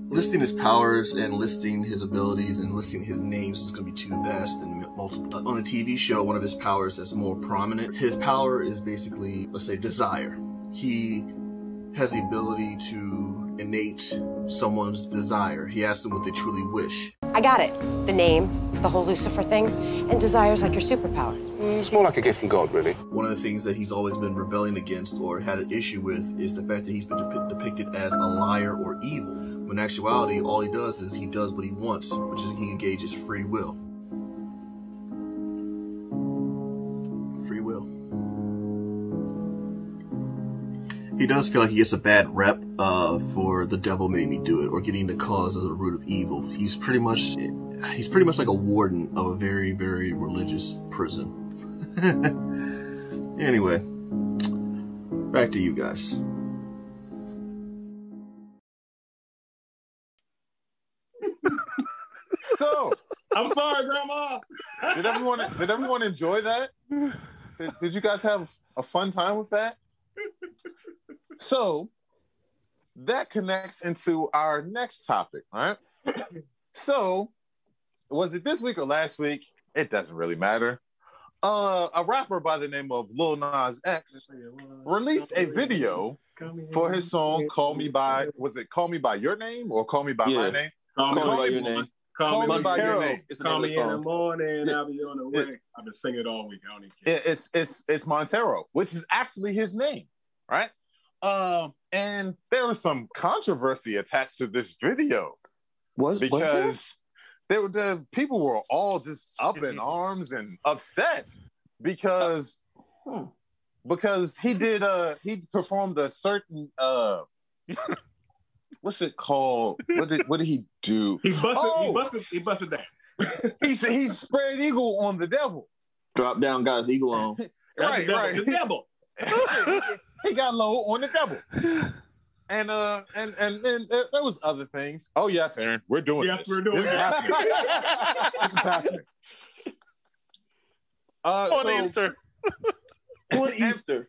Listing his powers and listing his abilities and listing his names is going to be too vast and multiple. On the TV show, one of his powers that's more prominent, his power is basically, let's say, desire. He has the ability to innate someone's desire. He asks them what they truly wish. I got it. The name, the whole Lucifer thing, and desire's like your superpower. It's more like a gift from God, really. One of the things that he's always been rebelling against or had an issue with is the fact that he's been depicted as a liar or evil. When in actuality, all he does is he does what he wants, which is he engages free will. Free will. He does feel like he gets a bad rep for the devil made me do it, or getting the cause of the root of evil. He's pretty much like a warden of a very, very religious prison. Anyway, back to you guys. So, I'm sorry, Grandma. did everyone enjoy that? Did you guys have a fun time with that? So, that connects into our next topic, right? So, was it this week or last week? It doesn't really matter. A rapper by the name of Lil Nas X released a video for his song "Call Me By." Was it "Call Me By Your Name" or "Call Me By My Name"? Call Me By Your Name. Call me by your name. Call me in the morning. I'll be on the way. I've been singing it all week. I don't even care. It's Montero, which is actually his name, right? And there was some controversy attached to this video because the people were all just up in arms and upset because he performed a certain what's it called? What did he do? He busted that. he spread eagle on the devil. Drop down, guys, eagle on. Right. The devil. He got low on the devil. And there was other things. Oh yes, Aaron, we're doing this. Yes, we're doing this. Is happening. This is happening. On Easter. On Easter.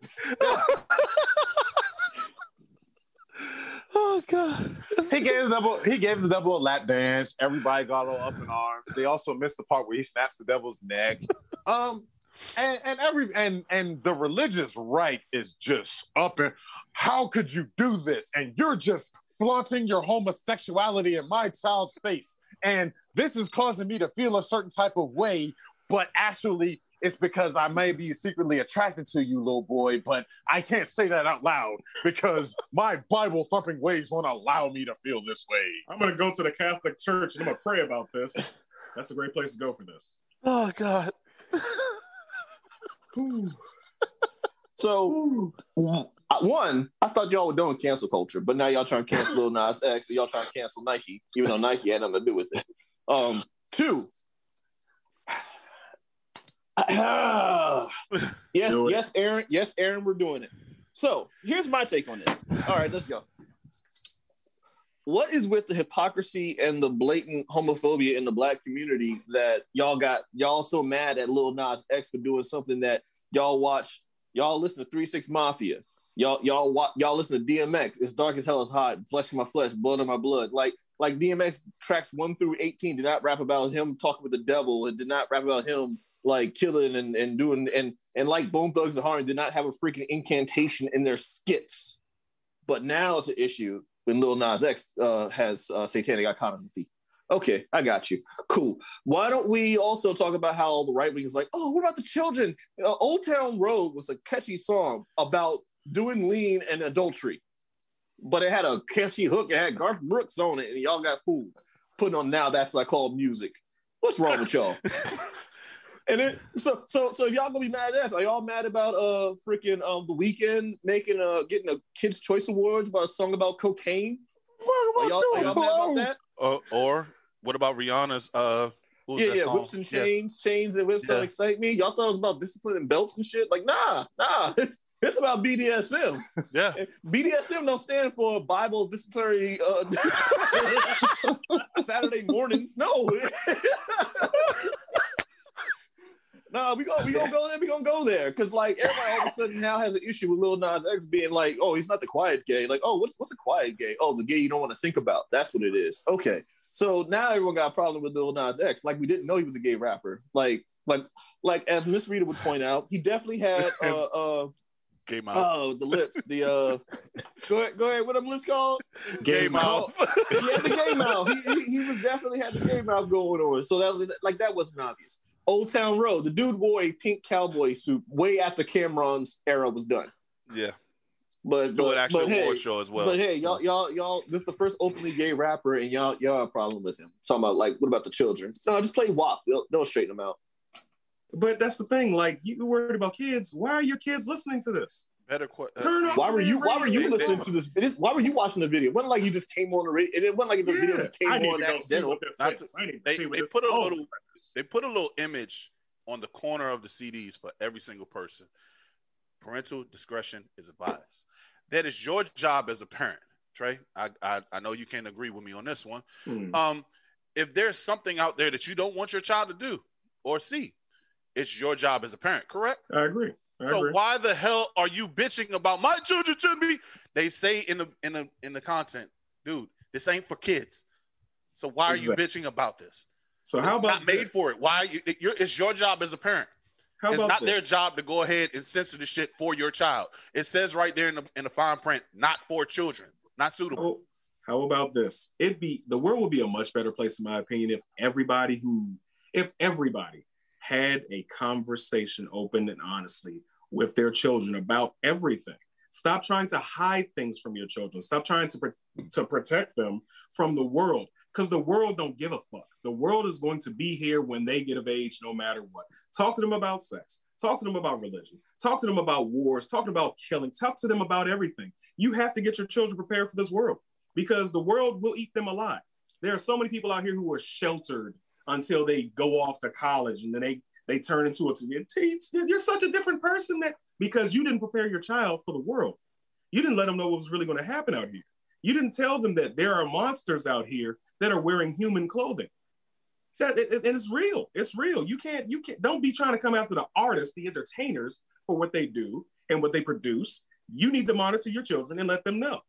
Oh God! He gave the devil a lap dance. Everybody got all up in arms. They also missed the part where he snaps the devil's neck. And the religious right is just up and how could you do this? And you're just flaunting your homosexuality in my child's face. And this is causing me to feel a certain type of way, but actually it's because I may be secretly attracted to you, little boy, but I can't say that out loud because my Bible thumping ways won't allow me to feel this way. I'm going to go to the Catholic Church and I'm going to pray about this. That's a great place to go for this. Oh God. So, one, I thought y'all were doing cancel culture, but now y'all trying to cancel Lil Nas X, or y'all trying to cancel Nike, even though Nike had nothing to do with it. Two, yes, Aaron, we're doing it. So, here's my take on this. All right, let's go. What is with the hypocrisy and the blatant homophobia in the Black community that y'all so mad at Lil Nas X for doing something that y'all listen to 3-6 Mafia. Y'all listen to DMX. It's dark as hell is hot. Flesh of my flesh, blood of my blood. Like DMX tracks 1 through 18 did not rap about him talking with the devil. It did not rap about him like killing and doing and like Bone Thugs and Harmony did not have a freaking incantation in their skits. But now it's an issue when Lil Nas X has satanic iconography. Okay, I got you. Cool. Why don't we also talk about how the right wing is like, oh, what about the children? Old Town Road was a catchy song about doing lean and adultery, but it had a catchy hook. It had Garth Brooks on it, and y'all got fooled. Putting on Now That's What I Call Music. What's wrong with y'all? And then so if y'all gonna be mad at us, are y'all mad about freaking The Weeknd making getting a Kids Choice Awards about a song about cocaine? Are y'all mad about that? Or what about Rihanna's song? Whips and chains, chains and whips don't excite me. Y'all thought it was about discipline and belts and shit. Like, nah, it's about BDSM. Yeah, BDSM don't stand for Bible disciplinary Saturday mornings. No. No, we gonna go there. We gonna go there because like everybody all of a sudden now has an issue with Lil Nas X being like, oh, he's not the quiet gay. Like, oh, what's a quiet gay? Oh, the gay you don't want to think about. That's what it is. Okay, so now everyone got a problem with Lil Nas X. Like we didn't know he was a gay rapper. Like as Miss Rita would point out, he definitely had gay mouth. Oh, the lips. The go ahead. What them lips called? Gay mouth. He had the gay mouth. He was definitely had the gay mouth going on. So that wasn't obvious. Old Town Road. The dude wore a pink cowboy suit way after Cameron's era was done. Yeah. But actually hey, award show as well. But hey, y'all, this is the first openly gay rapper, and y'all have a problem with him. Talking about like, what about the children? No, just play WAP. They'll straighten them out. But that's the thing. Like, you worried about kids. Why are your kids listening to this? Why were you listening to this? Why were you watching the video? It wasn't like you just came on the radio. It wasn't like the video just came on accidental. They put a little image on the corner of the CDs for every single person. Parental discretion is advised. That is your job as a parent, Trey. I know you can't agree with me on this one. If there's something out there that you don't want your child to do or see, it's your job as a parent, correct? I agree. So why the hell are you bitching about my children shouldn't be? They say in the content, dude, this ain't for kids. So why are you bitching about this? So how about not made for it? Why it's your job as a parent. It's not their job to go ahead and censor the shit for your child. It says right there in the fine print, not for children, not suitable. How about this? The world would be a much better place, in my opinion, if everybody had a conversation open and honestly with their children about everything. Stop trying to hide things from your children. Stop trying to protect them from the world, because the world don't give a fuck. The world is going to be here when they get of age, no matter what. Talk to them about sex. Talk to them about religion. Talk to them about wars. Talk about killing. Talk to them about everything. You have to get your children prepared for this world, because the world will eat them alive. There are so many people out here who are sheltered until they go off to college, and then they turn into you're such a different person because you didn't prepare your child for the world. You didn't let them know what was really going to happen out here. You didn't tell them that there are monsters out here that are wearing human clothing. And it's real. It's real. You can't, don't be trying to come after the artists, the entertainers, for what they do and what they produce. You need to monitor your children and let them know.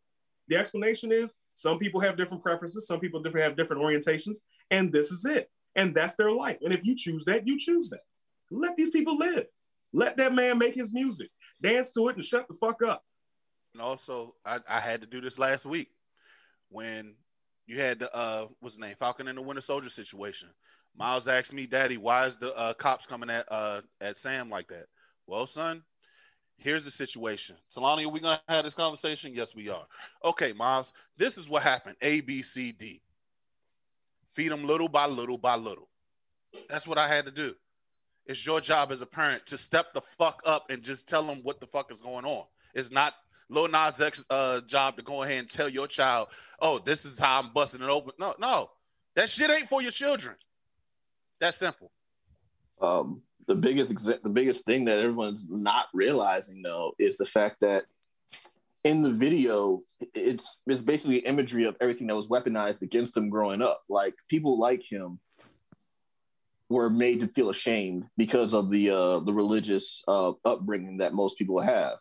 The explanation is some people have different preferences. Some people have different orientations, and this is it. And that's their life. And if you choose that, you choose that. Let these people live. Let that man make his music. Dance to it and shut the fuck up. And also, I had to do this last week when you had the, what's the name, Falcon and the Winter Soldier situation. Miles asked me, Daddy, why is the cops coming at Sam like that? Well, son, here's the situation. Talani, are we going to have this conversation? Yes, we are. Okay, Miles, this is what happened. A, B, C, D. Feed them little by little by little. That's what I had to do. It's your job as a parent to step the fuck up and just tell them what the fuck is going on. It's not Lil Nas X's job to go ahead and tell your child, oh, this is how I'm busting it open. No. That shit ain't for your children. That's simple. The biggest thing that everyone's not realizing, though, is the fact that in the video, it's basically imagery of everything that was weaponized against him growing up. Like, people like him were made to feel ashamed because of the religious upbringing that most people have.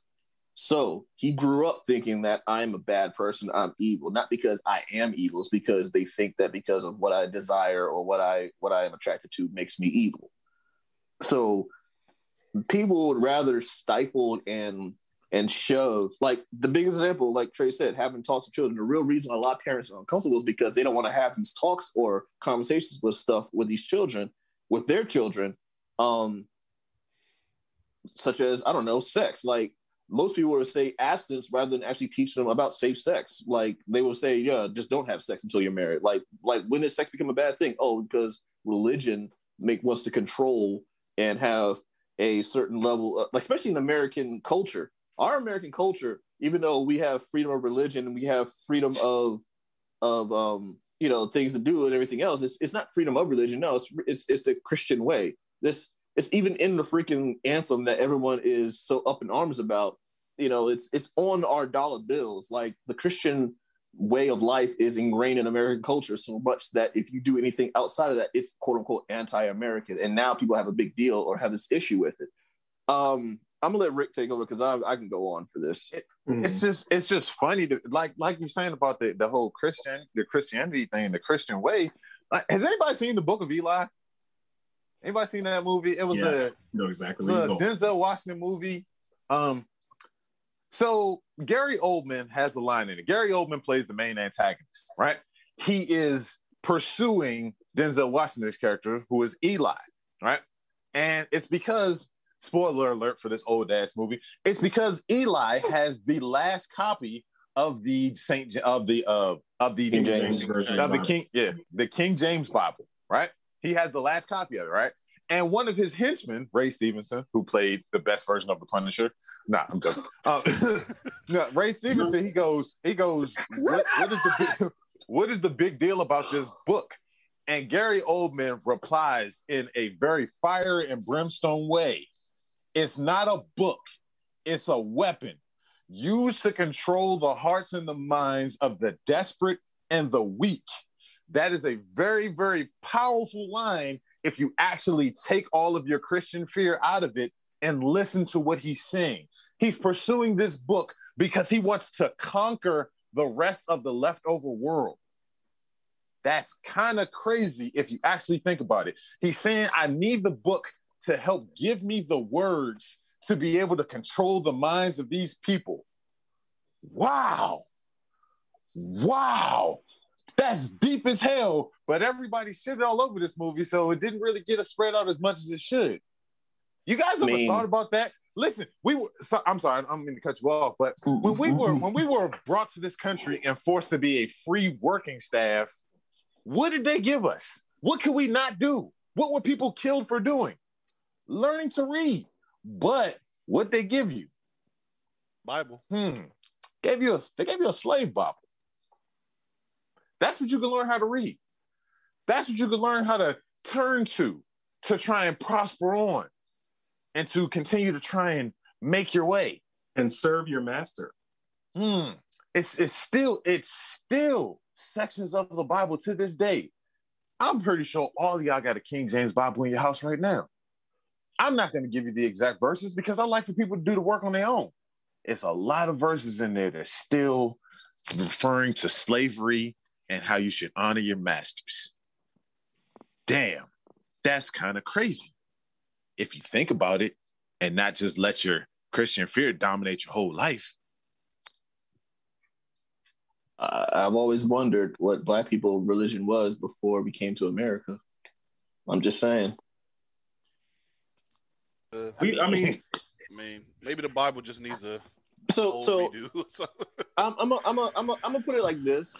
So he grew up thinking that I'm a bad person, I'm evil, not because I am evil. It's because they think that because of what I desire or what I am attracted to makes me evil. So people would rather stifle and shove. Like the big example, like Trey said, having talks with children. The real reason a lot of parents are uncomfortable is because they don't want to have these talks or conversations with these children, with their children, such as, I don't know, sex. Like most people would say abstinence rather than actually teach them about safe sex. Like they will say, yeah, just don't have sex until you're married. Like when did sex become a bad thing? Oh, because religion wants to control and have a certain level of, like, especially in American culture. Our American culture, even though we have freedom of religion and we have freedom of things to do and everything else, it's not freedom of religion. No, it's the Christian way. It's even in the freaking anthem that everyone is so up in arms about. It's on our dollar bills. Like the Christian way of life is ingrained in American culture so much that if you do anything outside of that, it's quote unquote anti-American. And now people have a big deal or have this issue with it. I'm gonna let Rick take over because I can go on for this. It's just funny to like you're saying about the whole Christianity thing, the Christian way. Has anybody seen the Book of Eli? Anybody seen that movie? It was a Denzel Washington movie. So Gary Oldman has a line in it. Gary Oldman plays the main antagonist, right? He is pursuing Denzel Washington's character, who is Eli, right? And it's because, spoiler alert for this old ass movie, it's because Eli has the last copy of the King James Bible, right? He has the last copy of it, right? And one of his henchmen, Ray Stevenson, who played the best version of the Punisher. Nah, I'm joking. Ray Stevenson, he goes, what is the big deal about this book? And Gary Oldman replies in a very fire and brimstone way. It's not a book. It's a weapon used to control the hearts and the minds of the desperate and the weak. That is a very, very powerful line if you actually take all of your Christian fear out of it and listen to what he's saying. He's pursuing this book because he wants to conquer the rest of the leftover world. That's kind of crazy if you actually think about it. He's saying, I need the book to help give me the words to be able to control the minds of these people. Wow. That's deep as hell, but everybody shitted all over this movie, so it didn't really get spread out as much as it should. You guys ever thought about that? Listen, I'm sorry, I'm going to cut you off, but when we were brought to this country and forced to be a free working staff, what did they give us? What could we not do? What were people killed for doing? Learning to read. But what they give you? Bible. They gave you a slave Bible. That's what you can learn how to read. That's what you can learn how to turn to try and prosper on and to continue to try and make your way. And serve your master. It's still sections of the Bible to this day. I'm pretty sure all of y'all got a King James Bible in your house right now. I'm not going to give you the exact verses because I like for people to do the work on their own. It's a lot of verses in there that's still referring to slavery and how you should honor your masters. Damn, that's kind of crazy if you think about it and not just let your Christian fear dominate your whole life. I've always wondered what Black people religion was before we came to America. I'm just saying. I mean, maybe the Bible just needs a redo. I'm gonna put it like this.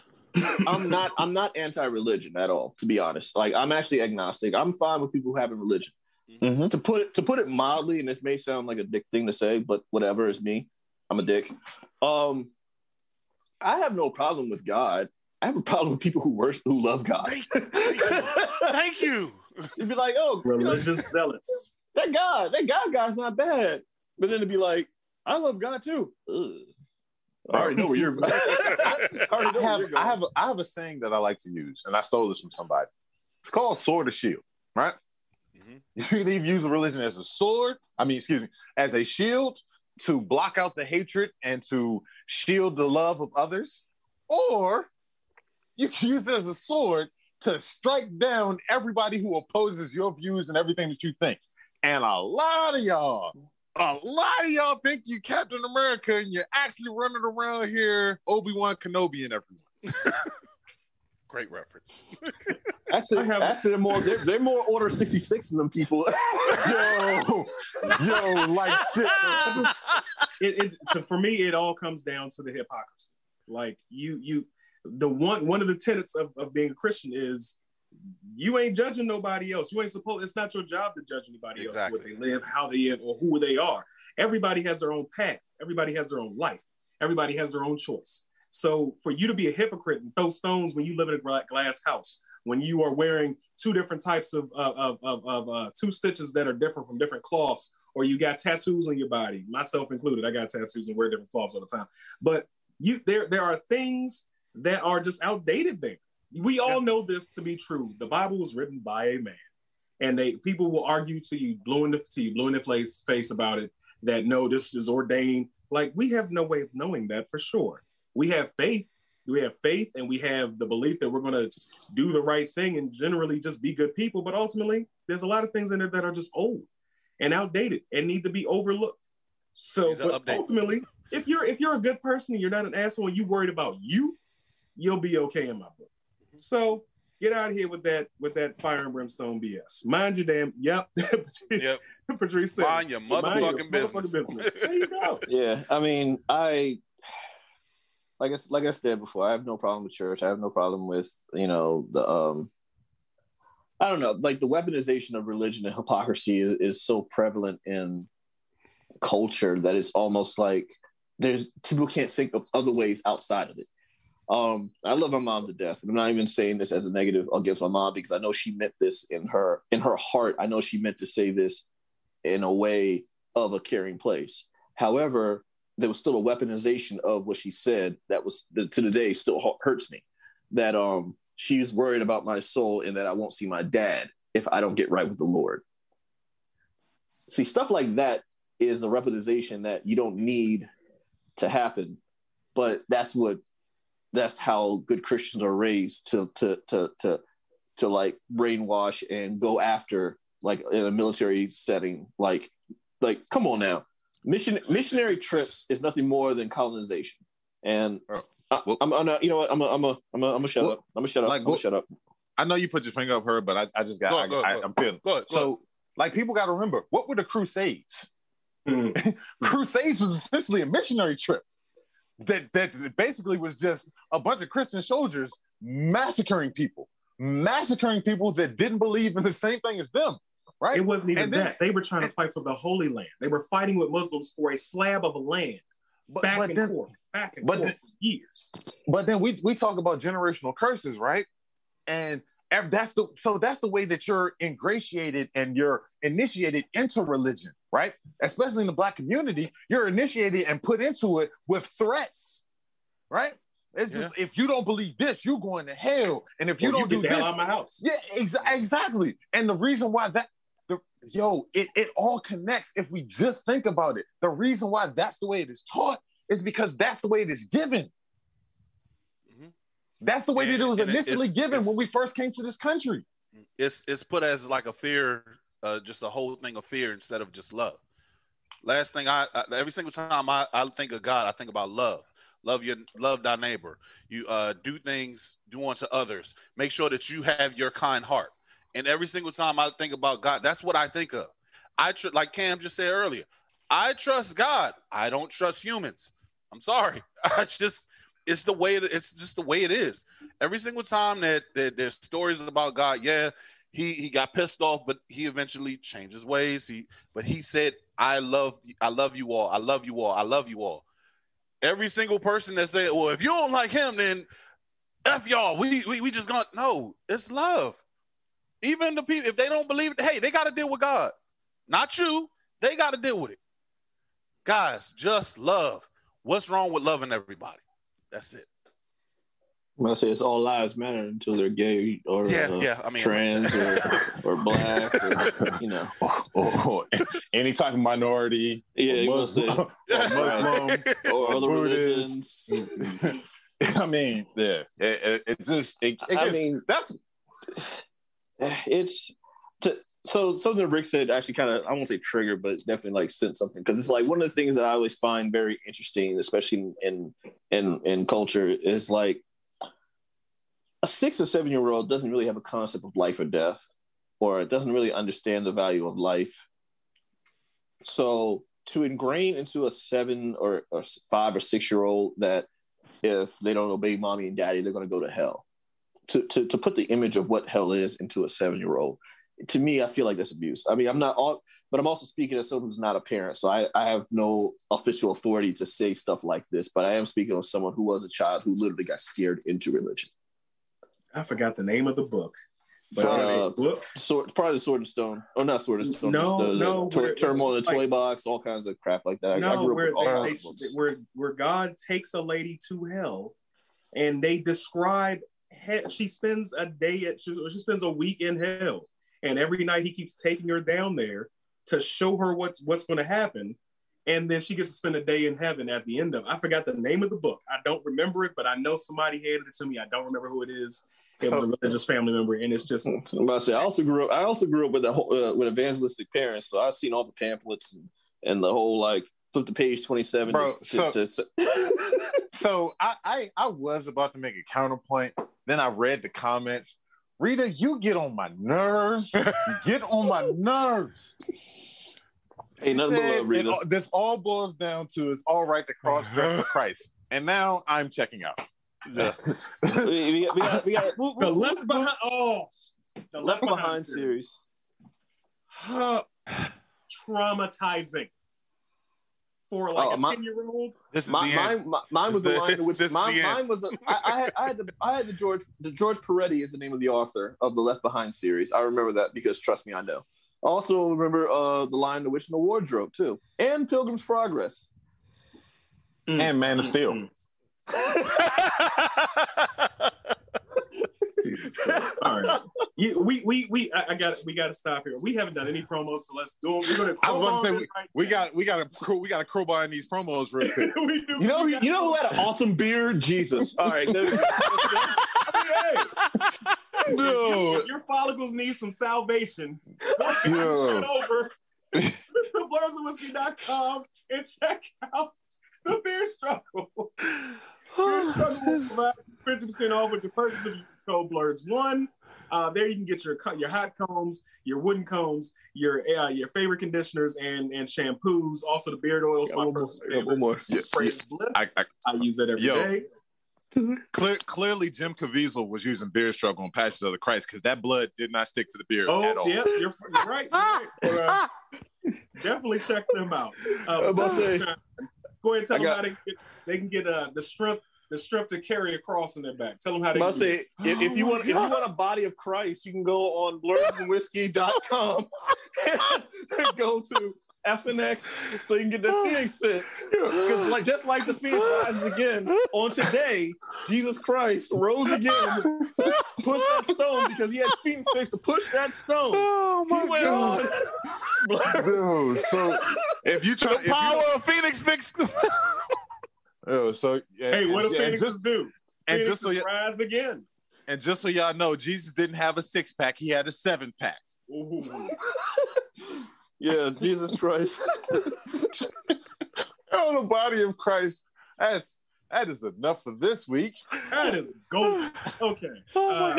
I'm not anti-religion at all, to be honest. Like, I'm actually agnostic. I'm fine with people having religion. Mm-hmm. To put it mildly, and this may sound like a dick thing to say, but whatever, it's me. I'm a dick. I have no problem with God. I have a problem with people who love God. Thank you. You'd be like, oh, religious zealots. That God guy's not bad. But then to be like, I love God too. Ugh. I already know where you're going. I have a saying that I like to use, and I stole this from somebody. It's called sword or shield, right? You can either use religion as a sword, as a shield to block out the hatred and to shield the love of others, or you can use it as a sword to strike down everybody who opposes your views and everything that you think. And a lot of y'all think you Captain America and you're actually running around here Obi-Wan Kenobi and everyone. Great reference. Actually, they're more Order 66 than them people. yo, like shit. For me, it all comes down to the hypocrisy. Like one of the tenets of being a Christian is you ain't judging nobody else. It's not your job to judge anybody else, what they live, how they live, or who they are. Everybody has their own path. Everybody has their own life. Everybody has their own choice. So for you to be a hypocrite and throw stones when you live in a glass house, when you are wearing two different types of two stitches that are different from different cloths, or you got tattoos on your body, myself included, I got tattoos and wear different cloths all the time. But there are things that are just outdated there. We all know this to be true. The Bible was written by a man, and people will argue to you, blue in the face about it, that no, this is ordained. Like, we have no way of knowing that for sure. We have faith, and we have the belief that we're going to do the right thing and generally just be good people. But ultimately, there's a lot of things in there that are just old and outdated and need to be overlooked. So, but ultimately, if you're a good person and you're not an asshole and you worried about you'll be okay in my book. So get out of here with that fire and brimstone BS. Mind your damn. Yep. Patrice said, mind your motherfucking business. There you go. Yeah, I mean, like I said before, I have no problem with church. I have no problem with, the I don't know, like the weaponization of religion and hypocrisy is so prevalent in culture that it's almost like people can't think of other ways outside of it. I love my mom to death. I'm not even saying this as a negative against my mom, because I know she meant this in her heart. I know she meant to say this in a way of a caring place. However, there was still a weaponization of what she said that was to today still hurts me. That she's worried about my soul and that I won't see my dad if I don't get right with the Lord. See, stuff like that is a weaponization that you don't need to happen, but that's how good Christians are raised to like brainwash and go after, like in a military setting. Like come on now. Missionary trips is nothing more than colonization, and I'm gonna shut up. I'm gonna shut up. I know you put your finger up her, but I just got. I'm feeling. So, like, people got to remember, what were the Crusades? Crusades was essentially a missionary trip that basically was just a bunch of Christian soldiers massacring people that didn't believe in the same thing as them. Right? It wasn't even that. They were trying to fight for the Holy Land. They were fighting with Muslims for a slab of a land, back and forth for years. But then we talk about generational curses, right? And that's the way that you're ingratiated and you're initiated into religion, right? Especially in the Black community, you're initiated and put into it with threats, right? It's just, if you don't believe this, you're going to hell. And if you don't do this, hell out of my house. Yeah, exactly. And the reason why it all connects if we just think about it. The reason why that's the way it is taught is because that's the way it is given. Mm-hmm. That's the way that it was initially given when we first came to this country. It's put as like a fear, just a whole thing of fear instead of just love. Last thing, every single time I think of God, I think about love. Love thy neighbor. You do unto others. Make sure that you have your kind heart. And every single time I think about God, that's what I think of. Like Cam just said earlier, I trust God. I don't trust humans. I'm sorry. It's just the way it is. Every single time that there's stories about God, he got pissed off, but he eventually changed his ways. But he said, I love you all. I love you all. I love you all. Every single person that said, well, if you don't like him, then F y'all. We just gonna, no, it's love. Even the people, if they don't believe it, hey, they got to deal with God. Not you. They got to deal with it. Guys, just love. What's wrong with loving everybody? That's it. I say it's all lives matter until they're gay or I mean, trans or black or or any type of minority, or Muslim, or Muslim, or other Buddhist. religions. I mean, yeah, So something that Rick said actually kind of, I won't say trigger, but definitely like sent something, because it's like one of the things that I always find very interesting, especially in culture, is like a 6 or 7 year old doesn't really have a concept of life or death, or it doesn't really understand the value of life. So to ingrain into a 7 or 5 or 6 year old that if they don't obey mommy and daddy, they're going to go to hell, to put the image of what hell is into a 7 year old, to me, I feel like that's abuse. I mean, but I'm also speaking as someone who's not a parent, so I have no official authority to say stuff like this, but I am speaking as someone who was a child who literally got scared into religion. I forgot the name of the book. But probably the Sword and Stone. Oh, not Sword and Stone. The Turmoil in the Toy Box, all kinds of crap like that. No, where God takes a lady to hell, and they describe she spends a week in hell, and every night he keeps taking her down there to show her what's going to happen, and then she gets to spend a day in heaven at the end of it. I forgot the name of the book. I don't remember it, but I know somebody handed it to me. I don't remember who it is. It was a religious family member, and it's just. I'm about to say, I also grew up with with evangelistic parents, so I've seen all the pamphlets and the whole like flip to page 27. Bro, so I was about to make a counterpoint. Then I read the comments. Rita, you get on my nerves. You get on my nerves. Ain't nothing but love, Rita. This all boils down to it's all right to cross-dress for Christ. And now I'm checking out. Yeah. we got the Left Behind. The Left Behind series. Traumatizing for like a 10-year-old. Mine was the line in which mine was. I had the George Peretti is the name of the author of the Left Behind series. I remember that because trust me, I know. I also remember the line The Witch in the Wardrobe too, and Pilgrim's Progress, and Man of Steel. All right, we got to stop here. We haven't done any promos, so let's do them. We're gonna. I was about to say we got to crowbar in these promos real quick. You know who had an awesome beard? Jesus. All right. No. If your follicles need some salvation, go over to blerdsandwhiskey.com and check out the beer struggle. Beer struggle will 50% off with your purchase of code Blerds1. There you can get your hot combs, your wooden combs, your favorite conditioners and shampoos. Also the beard oils. My personal favorite. One more. I use that every day. Clearly, Jim Caviezel was using Beer Struggle on Passions of the Christ because that blood did not stick to the beard at all. Yeah, you're right. Definitely check them out. Go ahead and tell them how they can get the strength to carry a cross in their back. Tell them how they say if you want a body of Christ, you can go on blerdsandwhiskey.com and go to FNX so you can get the FNX Fit. Because just like the Phoenix rises again, on today, Jesus Christ rose again, pushed that stone because he had Phoenix Fix to push that stone. Oh my God. Dude, so if you try the power of Phoenix Fix. Hey, what do Phoenixes do? And Phoenixes rise again. And just so y'all know, Jesus didn't have a 6-pack; he had a 7-pack. Yeah, Jesus Christ. Oh, the body of Christ. That is enough for this week. That is gold. Okay. Hold on,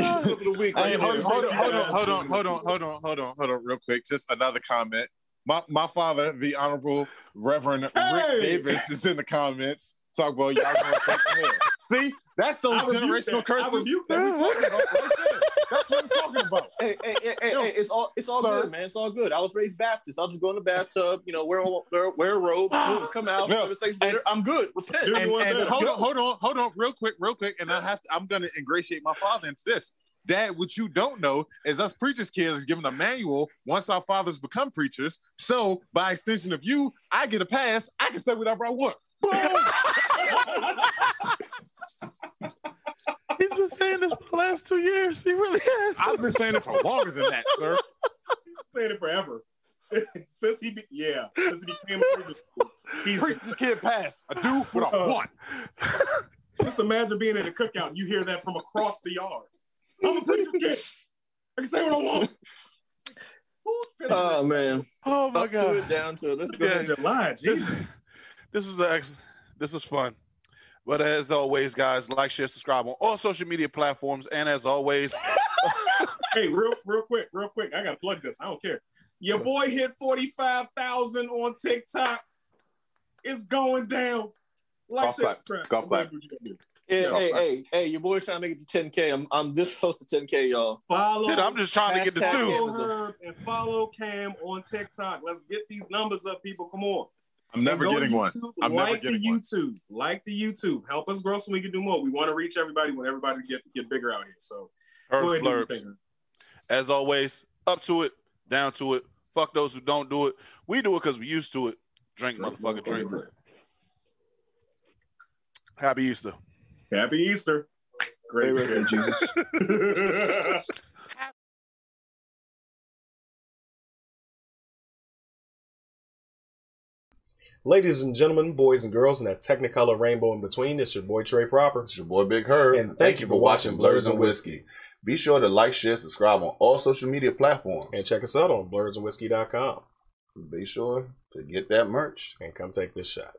real quick. Just another comment. My father, the Honorable Reverend Rick Davis, is in the comments. Talk about y'all going to take the hair. See, that's those generational curses that we talking about right there. That's what I'm talking about. Hey, it's all good, man. It's all good. I was raised Baptist. I'll just go in the bathtub, wear a robe, come out, 7 seconds later, I'm good. Repent. And hold on, real quick, and I'm gonna ingratiate my father into this. Dad, what you don't know is us preachers kids are given a manual once our fathers become preachers. So by extension of you, I get a pass. I can say whatever I want. Boom! He's been saying this for the last 2 years. He really has. I've been saying it for longer than that, sir. Saying it forever. Since he became a preacher. Preach this kid pass. A do what I want. Just imagine being in a cookout and you hear that from across the yard. I'm a preacher kid. I can say what I want. Oh man. Oh my Up God. to it, down to it. Let's go. In July, Jesus. This is fun. But as always, guys, like, share, subscribe on all social media platforms. And as always, Hey, real quick. I gotta plug this. I don't care. Your boy hit 45,000 on TikTok. It's going down. Like, share, subscribe. Golf clap. Hey, your boy's trying to make it to 10K. I'm this close to 10K, y'all. Follow. dude, I'm just trying to get the Hashtag two. Follow her and follow Cam on TikTok. Let's get these numbers up, people. Come on. I'm never And go getting to one. YouTube, I'm never like the getting one. YouTube. Like the YouTube. Help us grow so we can do more. We want to reach everybody. We want everybody to get bigger out here. So go ahead and do your Blerds. thing. As always, up to it, down to it. Fuck those who don't do it. We do it because we used to it. Drink, motherfucker, drink. Happy Easter. Happy Easter. Great. Jesus. Ladies and gentlemen, boys and girls, and that technicolor rainbow in between, it's your boy Trey Proper. It's your boy Big Herb. And thank you for watching Blerds and Whiskey. Be sure to like, share, subscribe on all social media platforms. And check us out on blerdsandwhiskey.com. Be sure to get that merch. And come take this shot.